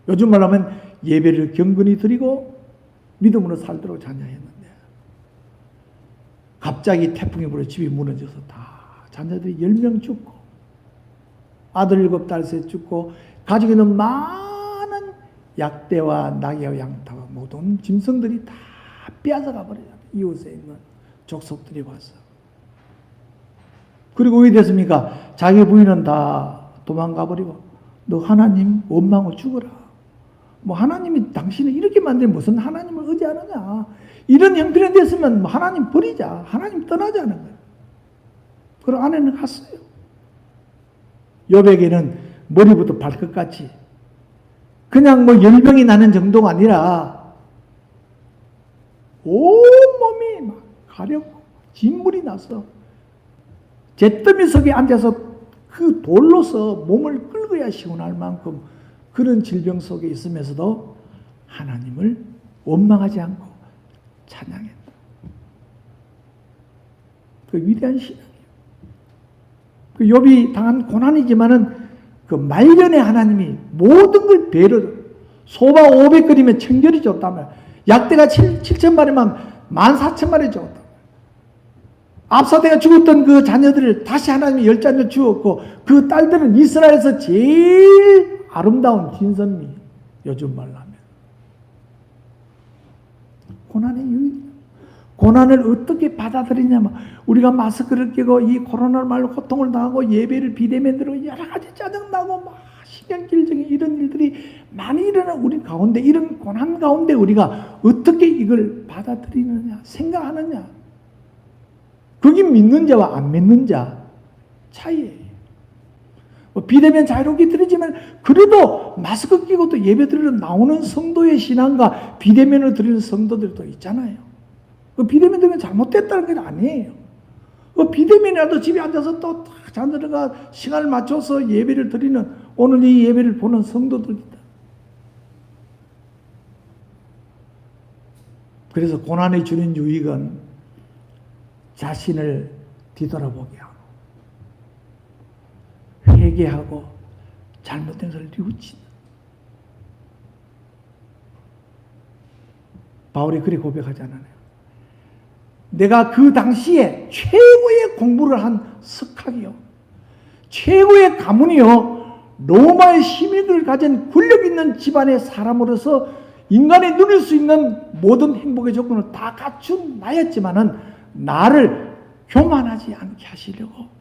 요즘 말로 하면 예배를 경건히 드리고 믿음으로 살도록 자녀했는데 갑자기 태풍이 불어 집이 무너져서 다 자녀들이 10명 죽고 아들 7달새 죽고 가지고 있는 많은 약대와 나귀와 양타와 모든 짐승들이 다 빼앗아가 버려요. 이웃에 있는 족속들이 와서. 그리고 왜 됐습니까? 자기 부인은 다 도망가 버리고 너 하나님 원망하고 죽어라. 뭐 하나님이 당신을 이렇게 만들면 무슨 하나님을 의지하느냐. 이런 형편이 됐으면 뭐 하나님 버리자. 하나님 떠나자는 거예요. 그럼 아내는 갔어요. 욥에게는 머리부터 발끝까지 그냥 뭐 열병이 나는 정도가 아니라 온몸이 막 가렵고 진물이 나서 잿더미 속에 앉아서 그 돌로서 몸을 끌어야 시원할 만큼 그런 질병 속에 있으면서도 하나님을 원망하지 않고 찬양했다. 그 위대한 신앙이에요. 그 욥이 당한 고난이지만은 그 말년에 하나님이 모든 걸 배려, 소바 500그림에 청결이 줬다면 약대가 7,000마리만 14,000마리 줬다. 압사대가 죽었던 그 자녀들을 다시 하나님이 10자녀 주었고 그 딸들은 이스라엘에서 제일 아름다운 진선미, 요즘 말로 하면 고난의 유인. 고난을 어떻게 받아들이냐면 우리가 마스크를 끼고 이 코로나 말로 고통을 당하고 예배를 비대면으로 여러 가지 짜증나고 막 신경질적인 이런 일들이 많이 일어나는 우리 가운데, 이런 고난 가운데 우리가 어떻게 이걸 받아들이느냐 생각하느냐, 그게 믿는 자와 안 믿는 자 차이예요. 뭐 비대면 자유롭게 드리지만 그래도 마스크 끼고도 예배 드리러 나오는 성도의 신앙과 비대면을 드리는 성도들도 있잖아요. 그 비대면 드리면 잘못됐다는 게 아니에요. 그 비대면이라도 집에 앉아서 또 자녀들과 시간을 맞춰서 예배를 드리는, 오늘 이 예배를 보는 성도들이다. 그래서 고난이 주는 유익은 자신을 뒤돌아보게 하고 회개하고 잘못된 것을 뉘우치는. 바울이 그렇게 고백하잖아요. 내가 그 당시에 최고의 공부를 한 석학이요, 최고의 가문이요, 로마의 힘을 가진 권력 있는 집안의 사람으로서 인간이 누릴 수 있는 모든 행복의 조건을 다 갖춘 나였지만은 나를 교만하지 않게 하시려고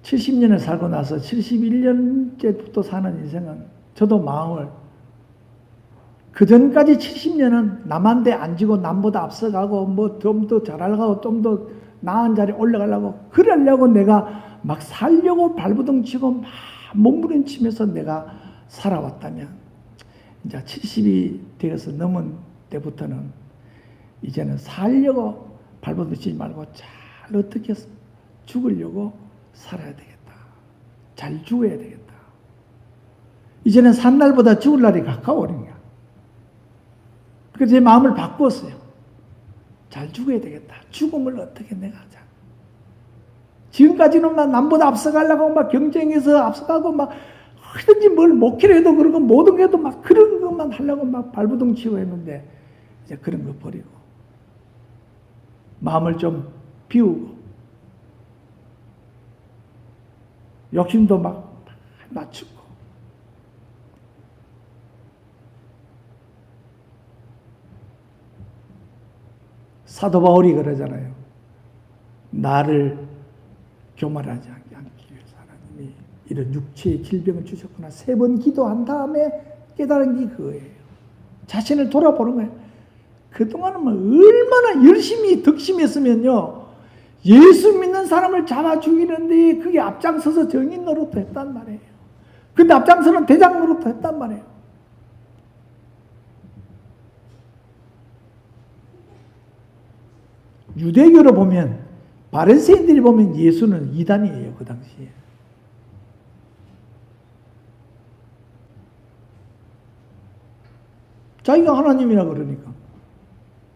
(70년을) 살고 나서 71년째부터 사는 인생은 저도 마음을, 그 전까지 70년은 남한테 안 지고 남보다 앞서가고 뭐 좀 더 잘하려고 좀 더 나은 자리에 올라가려고 그러려고 내가 막 살려고 발버둥 치고 막 몸부림치면서 내가 살아왔다면, 이제 70이 되어서 넘은 때부터는 이제는 살려고 발버둥 치지 말고 잘 어떻게 죽으려고 살아야 되겠다. 잘 죽어야 되겠다. 이제는 산 날보다 죽을 날이 가까워오는 거야. 그래서 제 마음을 바꾸었어요. 잘 죽어야 되겠다. 죽음을 어떻게 내가 하자. 지금까지는 막 남보다 앞서가려고 막 경쟁해서 앞서가고 막 하든지 뭘 목회를 해도 그러고 모든 게 해도 막 그런 것만 하려고 막 발부둥 치고 했는데, 이제 그런 거 버리고 마음을 좀 비우고 욕심도 막 낮추고 사도 바울이 그러잖아요. 나를 교만하지 않기 위해서 하나님이 이런 육체의 질병을 주셨구나. 3번 기도한 다음에 깨달은 게 그거예요. 자신을 돌아보는 거예요. 그동안은 뭐 얼마나 열심히 덕심했으면요, 예수 믿는 사람을 잡아 죽이는데 그게 앞장서서 정인 노릇도 했단 말이에요. 근데 앞장서는 대장 노릇도 했단 말이에요. 유대교로 보면, 바리새인들이 보면 예수는 이단이에요. 그 당시에. 자기가 하나님이라 그러니까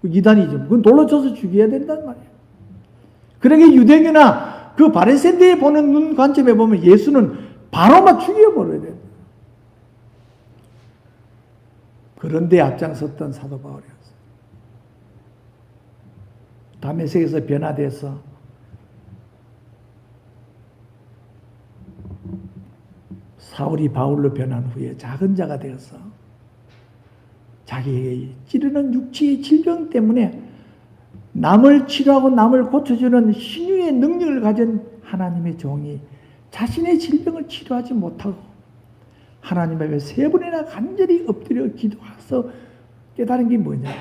이단이죠. 그건 돌로 쳐서 죽여야 된단 말이에요. 그러게 유대교나 그 바리새인들이 보는 눈 관점에 보면 예수는 바로 막 죽여버려야 돼요. 그런데 앞장섰던 사도 바울이었어요. 다메섹에서 변화돼서 사울이 바울로 변한 후에 작은 자가 되어서 자기에게 찌르는 육체의 질병 때문에 남을 치료하고 남을 고쳐주는 신유의 능력을 가진 하나님의 종이 자신의 질병을 치료하지 못하고 하나님 앞에 3번이나 간절히 엎드려 기도해서 깨달은 게 뭐냐면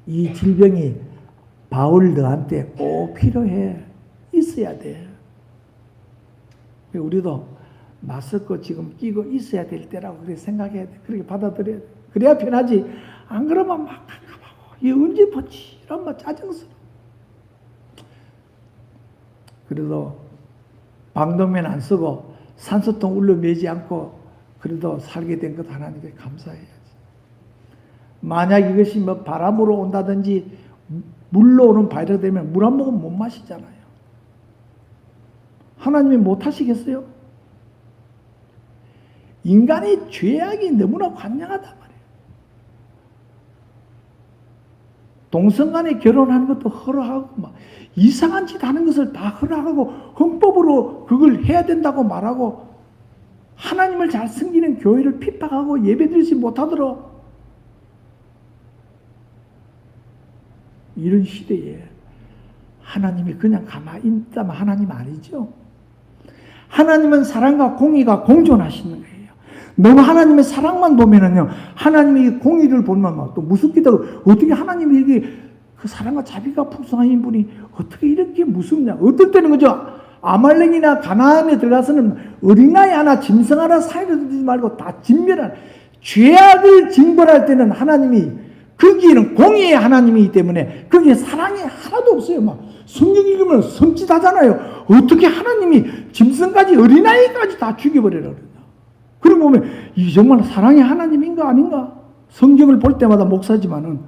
이 질병이 바울 너한테 꼭 필요해 있어야 돼. 우리도 마스크 지금 끼고 있어야 될 때라고 그렇게 생각해야 돼. 그렇게 받아들여야 돼. 그래야 편하지. 안 그러면 막 깝깝하고 얘 언제 벗지? 이런 막 짜증스러워. 그래도 방독면 안 쓰고 산소통 울려 매지 않고 그래도 살게 된 것 하나님께 감사해야지. 만약 이것이 뭐 바람으로 온다든지 물로 오는 바이러스 되면 물 한 모금 못 마시잖아요. 하나님이 못 하시겠어요? 인간의 죄악이 너무나 관영하단 말이에요. 동성간에 결혼하는 것도 허락하고 막 이상한 짓 하는 것을 다 허락하고 헌법으로 그걸 해야 된다고 말하고 하나님을 잘 섬기는 교회를 핍박하고 예배드리지 못하도록 이런 시대에 하나님이 그냥 가만히 있다면 하나님 아니죠. 하나님은 사랑과 공의가 공존하시는 거예요. 너무 하나님의 사랑만 보면은요, 하나님의 공의를 보면 또 무섭기도 하고, 어떻게 하나님이 이게 그 사랑과 자비가 풍성하신 분이 어떻게 이렇게 무섭냐. 어떨 때는 그죠? 아말렉이나 가나안에 들어가서는 어린아이 하나, 짐승 하나 사이를 두지 말고 다 진멸한, 죄악을 징벌할 때는 하나님이, 거기에는 공의의 하나님이기 때문에 거기에 사랑이 하나도 없어요. 막 성경 읽으면 섬찟하잖아요. 어떻게 하나님이 짐승까지 어린아이까지 다 죽여버리라 그러냐. 그러고 보면 이 정말 사랑의 하나님인가 아닌가? 성경을 볼 때마다 목사지만은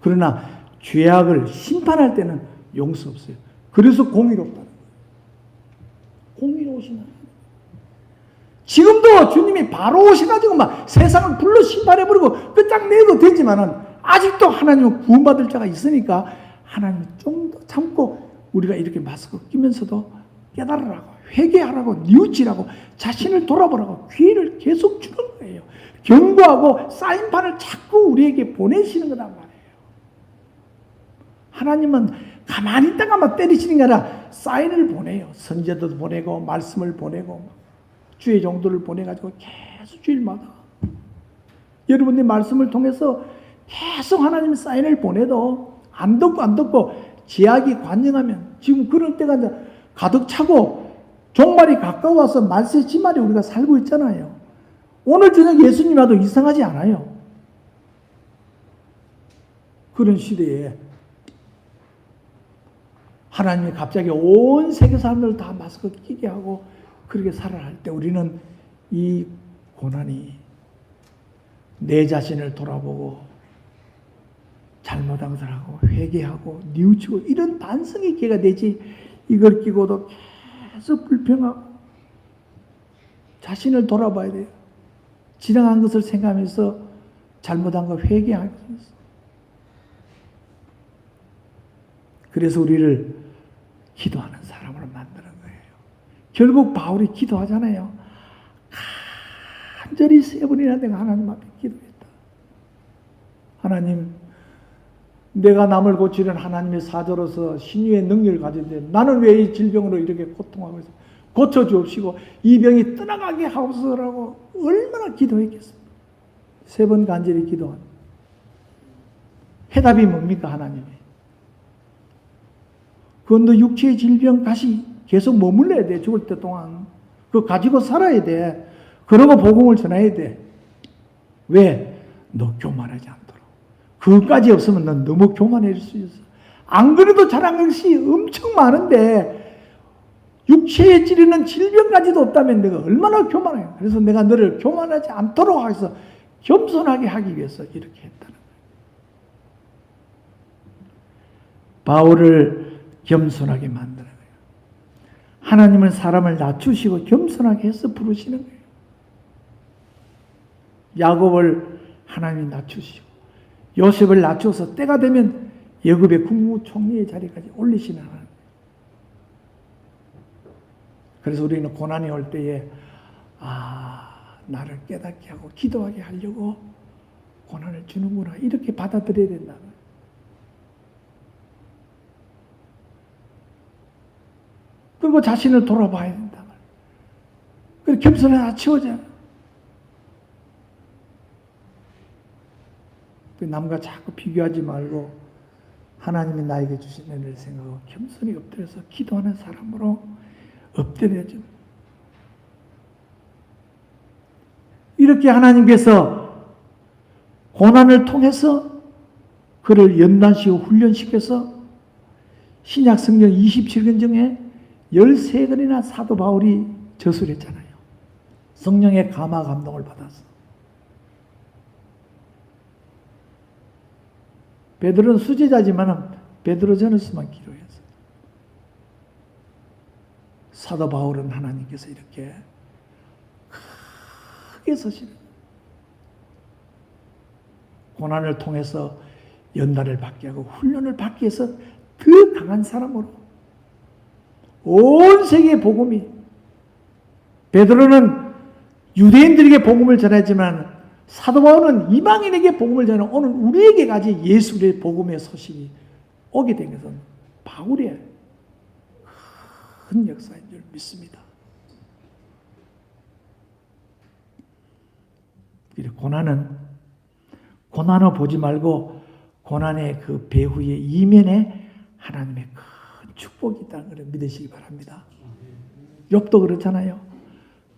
그러나 죄악을 심판할 때는 용서 없어요. 그래서 공의롭다. 공의로우신 하나님. 지금도 주님이 바로 오셔가지고 막 세상을 불러 심판해버리고 끝장내도 되지만은 아직도 하나님은 구원받을 자가 있으니까 하나님이 좀 더 참고 우리가 이렇게 마스크 끼면서도 깨달으라고, 회개하라고, 뉘우치라고, 자신을 돌아보라고 기회를 계속 주는 거예요. 경고하고 사인판을 자꾸 우리에게 보내시는 거란 말이에요. 하나님은 가만히 있다가만 때리시는 게 아니라 사인을 보내요. 선제도 보내고 말씀을 보내고 주의 종도를 보내가지고 계속 주일마다 여러분의 말씀을 통해서 계속 하나님의 사인을 보내도 안 듣고 제약이 관영하면 지금 그럴 때가 이제 가득 차고 종말이 가까워서 말세 지말에 우리가 살고 있잖아요. 오늘 저녁 예수님 와도 이상하지 않아요. 그런 시대에 하나님이 갑자기 온 세계 사람들을 다 마스크 끼게 하고 그렇게 살아갈 때 우리는 이 고난이 내 자신을 돌아보고 잘못한 것을 하고 회개하고 뉘우치고 이런 반성의 기회가 되지 이걸 끼고도 계속 불평하고 자신을 돌아봐야 돼요. 지나간 것을 생각하면서 잘못한 거 회개하면서 그래서 우리를 기도하는 사람으로 만드는 거예요. 결국 바울이 기도하잖아요. 간절히 3번이나 내가 하나님 앞에 기도했다. 하나님, 내가 남을 고치는 하나님의 사자로서 신유의 능력을 가지는데 나는 왜 이 질병으로 이렇게 고통하고 있어? 고쳐주옵시고 이 병이 떠나가게 하옵소서라고 얼마나 기도했겠습니까? 3번 간절히 기도한 해답이 뭡니까? 하나님이 그건 너 육체의 질병 다시 계속 머물러야 돼. 죽을 때 동안 그거 가지고 살아야 돼. 그러고 복음을 전해야 돼. 왜? 너 교만하지 않도록. 그것까지 없으면 넌 너무 교만해질 수 있어. 안 그래도 잘한 것이 엄청 많은데 육체에 찌르는 질병까지도 없다면 내가 얼마나 교만해. 그래서 내가 너를 교만하지 않도록 해서 겸손하게 하기 위해서 이렇게 했다는 거예요. 바울을 겸손하게 만드는 거예요. 하나님은 사람을 낮추시고 겸손하게 해서 부르시는 거예요. 야곱을 하나님이 낮추시고 요셉을 낮춰서 때가 되면 애굽의 국무총리의 자리까지 올리시는 하나님. 그래서 우리는 고난이 올 때에 나를 깨닫게 하고 기도하게 하려고 고난을 주는구나 이렇게 받아들여야 된다. 그리고 자신을 돌아봐야 된다. 그래서 겸손에 다 채워져요. 남과 자꾸 비교하지 말고 하나님이 나에게 주신 은혜를 생각하고 겸손히 엎드려서 기도하는 사람으로 엎드려야죠. 이렇게 하나님께서 고난을 통해서 그를 연단시키고 훈련시켜서 신약 성경 27권 중에 13권이나 사도 바울이 저술했잖아요. 성령의 감화 감동을 받아서. 베드로는 수제자지만 베드로 전에서만 기도했어요. 사도 바울은 하나님께서 이렇게 크게 서시는 고난을 통해서 연단을 받게 하고 훈련을 받기 위해서 더 강한 사람으로 온 세계의 복음이, 베드로는 유대인들에게 복음을 전했지만 사도 바울은 이방인에게 복음을 전하는 오늘 우리에게까지 예수의 복음의 소식이 오게 된 것은 바울의 큰 역사인 줄 믿습니다. 고난을 보지 말고 고난의 그 배후의 이면에 하나님의 큰 축복이 있다는 것을 믿으시기 바랍니다. 욥도 그렇잖아요.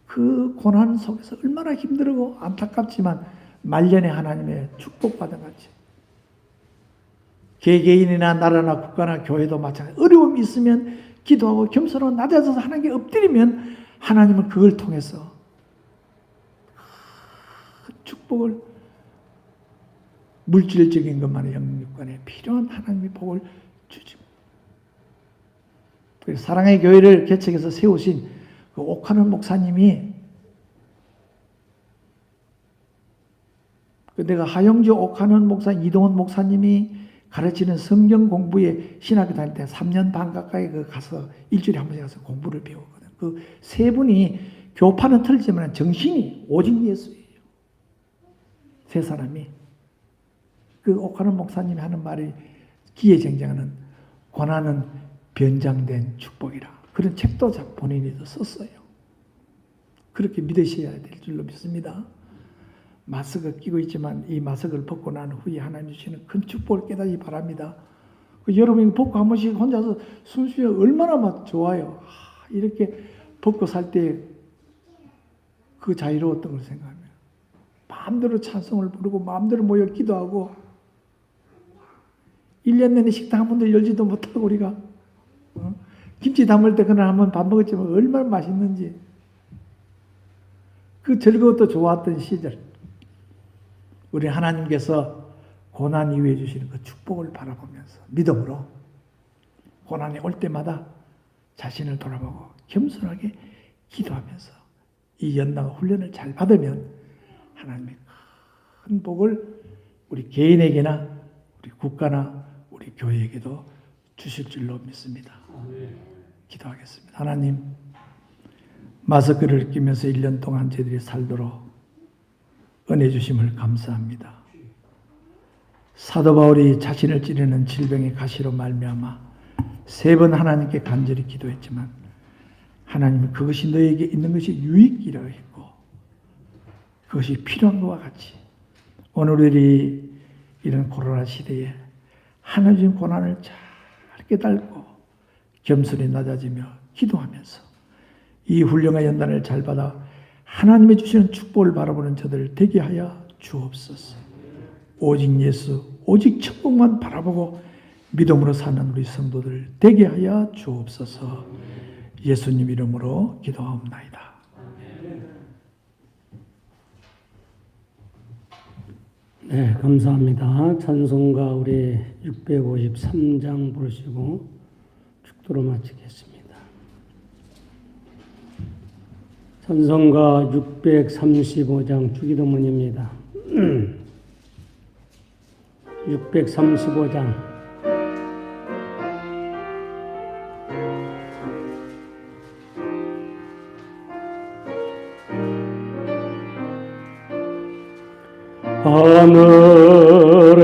그 고난 속에서 얼마나 힘들고 안타깝지만 말년에 하나님의 축복받은 같이 개개인이나 나라나 국가나 교회도 마찬가지. 어려움이 있으면 기도하고 겸손하고 낮아져서 하나님께 엎드리면 하나님은 그걸 통해서 큰 축복을, 물질적인 것만의 영육간에 필요한 하나님의 복을 주죠. 그래서 사랑의 교회를 개척해서 세우신 그 옥하는 목사님이, 내가 하영주 옥하는 목사, 이동원 목사님이 가르치는 성경 공부에 신학교 다닐 때 3년 반 가까이 가서 일주일에 한 번씩 가서 공부를 배우거든. 그 세 분이 교파는 틀리지만 정신이 오직 예수예요. 세 사람이. 그 옥하는 목사님이 하는 말이 기회쟁쟁하는 고난은 변장된 축복이라. 그런 책도 본인이 썼어요. 그렇게 믿으셔야 될 줄로 믿습니다. 마스크 끼고 있지만 이 마스크를 벗고 난 후에 하나님 주시는 큰 축복을 깨닫기 바랍니다. 여러분이 벗고 한 번씩 혼자서 숨 쉬면 얼마나 막 좋아요. 이렇게 벗고 살 때 그 자유로웠던 걸 생각하면 마음대로 찬송을 부르고 마음대로 모여 기도하고 1년 내내 식당 한 번도 열지도 못하고 우리가 김치 담을 때 그날 한번 밥 먹었지만 얼마나 맛있는지 그 즐거웠고 좋았던 시절, 우리 하나님께서 고난 이후에 주시는 그 축복을 바라보면서 믿음으로 고난이 올 때마다 자신을 돌아보고 겸손하게 기도하면서 이 연단과 훈련을 잘 받으면 하나님의 큰 복을 우리 개인에게나 우리 국가나 우리 교회에게도 주실 줄로 믿습니다. 기도하겠습니다. 하나님, 마스크를 끼면서 1년 동안 저희들이 살도록 은혜 주심을 감사합니다. 사도 바울이 자신을 찌르는 질병의 가시로 말미암아 3번 하나님께 간절히 기도했지만 하나님은 그것이 너에게 있는 것이 유익이라 했고 그것이 필요한 것과 같이 오늘 우리 이런 코로나 시대에 하나님 고난을 잘 깨닫고 겸손히 낮아지며 기도하면서 이 훈련과 연단을 잘 받아 하나님이 주시는 축복을 바라보는 저들 되게 하여 주옵소서. 오직 예수, 오직 천국만 바라보고 믿음으로 사는 우리 성도들 되게 하여 주옵소서. 예수님 이름으로 기도하옵나이다. 네, 감사합니다. 찬송가 우리 653장 부르시고 축도로 마치겠습니다. 찬송가 635장 주기도문입니다. 635장 하늘에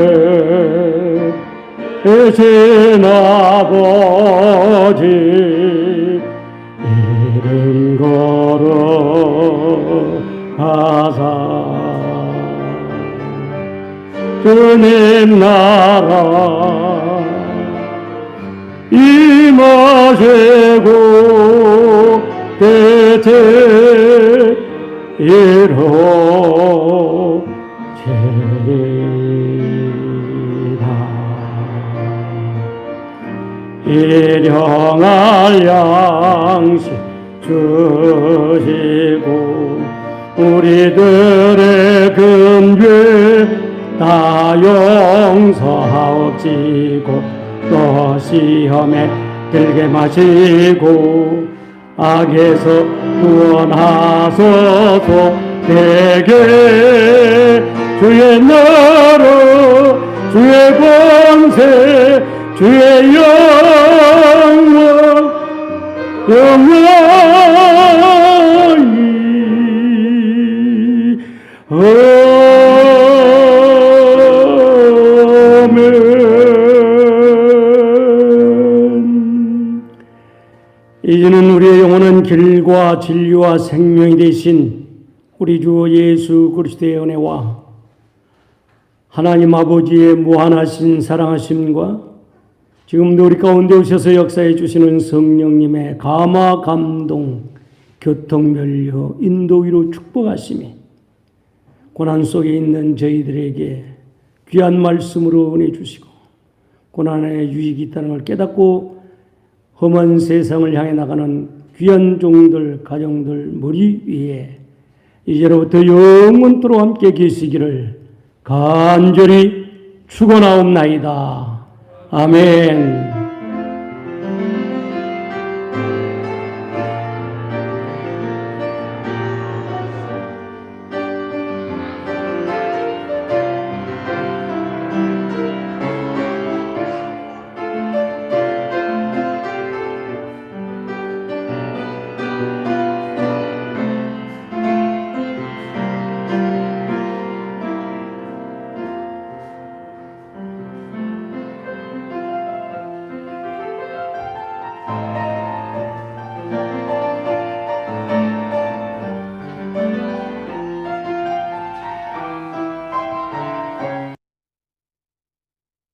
계신 아버지 하사 주님 나라 임하시고 대체 이루체리라. 일용할 양식 주시고 우리들의 근죄 다 용서하옵시고 또 시험에 들게 마시고 악에서 구원하소서. 내게 주의 나라 주의 권세 주의 영원 영원히 아멘. 이제는 우리의 영혼은 길과 진리와 생명이 되신 우리 주 예수 그리스도의 은혜와 하나님 아버지의 무한하신 사랑하심과 지금도 우리 가운데 오셔서 역사해 주시는 성령님의 감화 감동 교통면류 인도위로 축복하심이 고난 속에 있는 저희들에게 귀한 말씀으로 은혜 주시고 고난의 유익이 있다는 걸 깨닫고 험한 세상을 향해 나가는 귀한 종들 가정들 머리 위에 이제로부터 영원토록 함께 계시기를 간절히 축원하옵나이다. 아멘.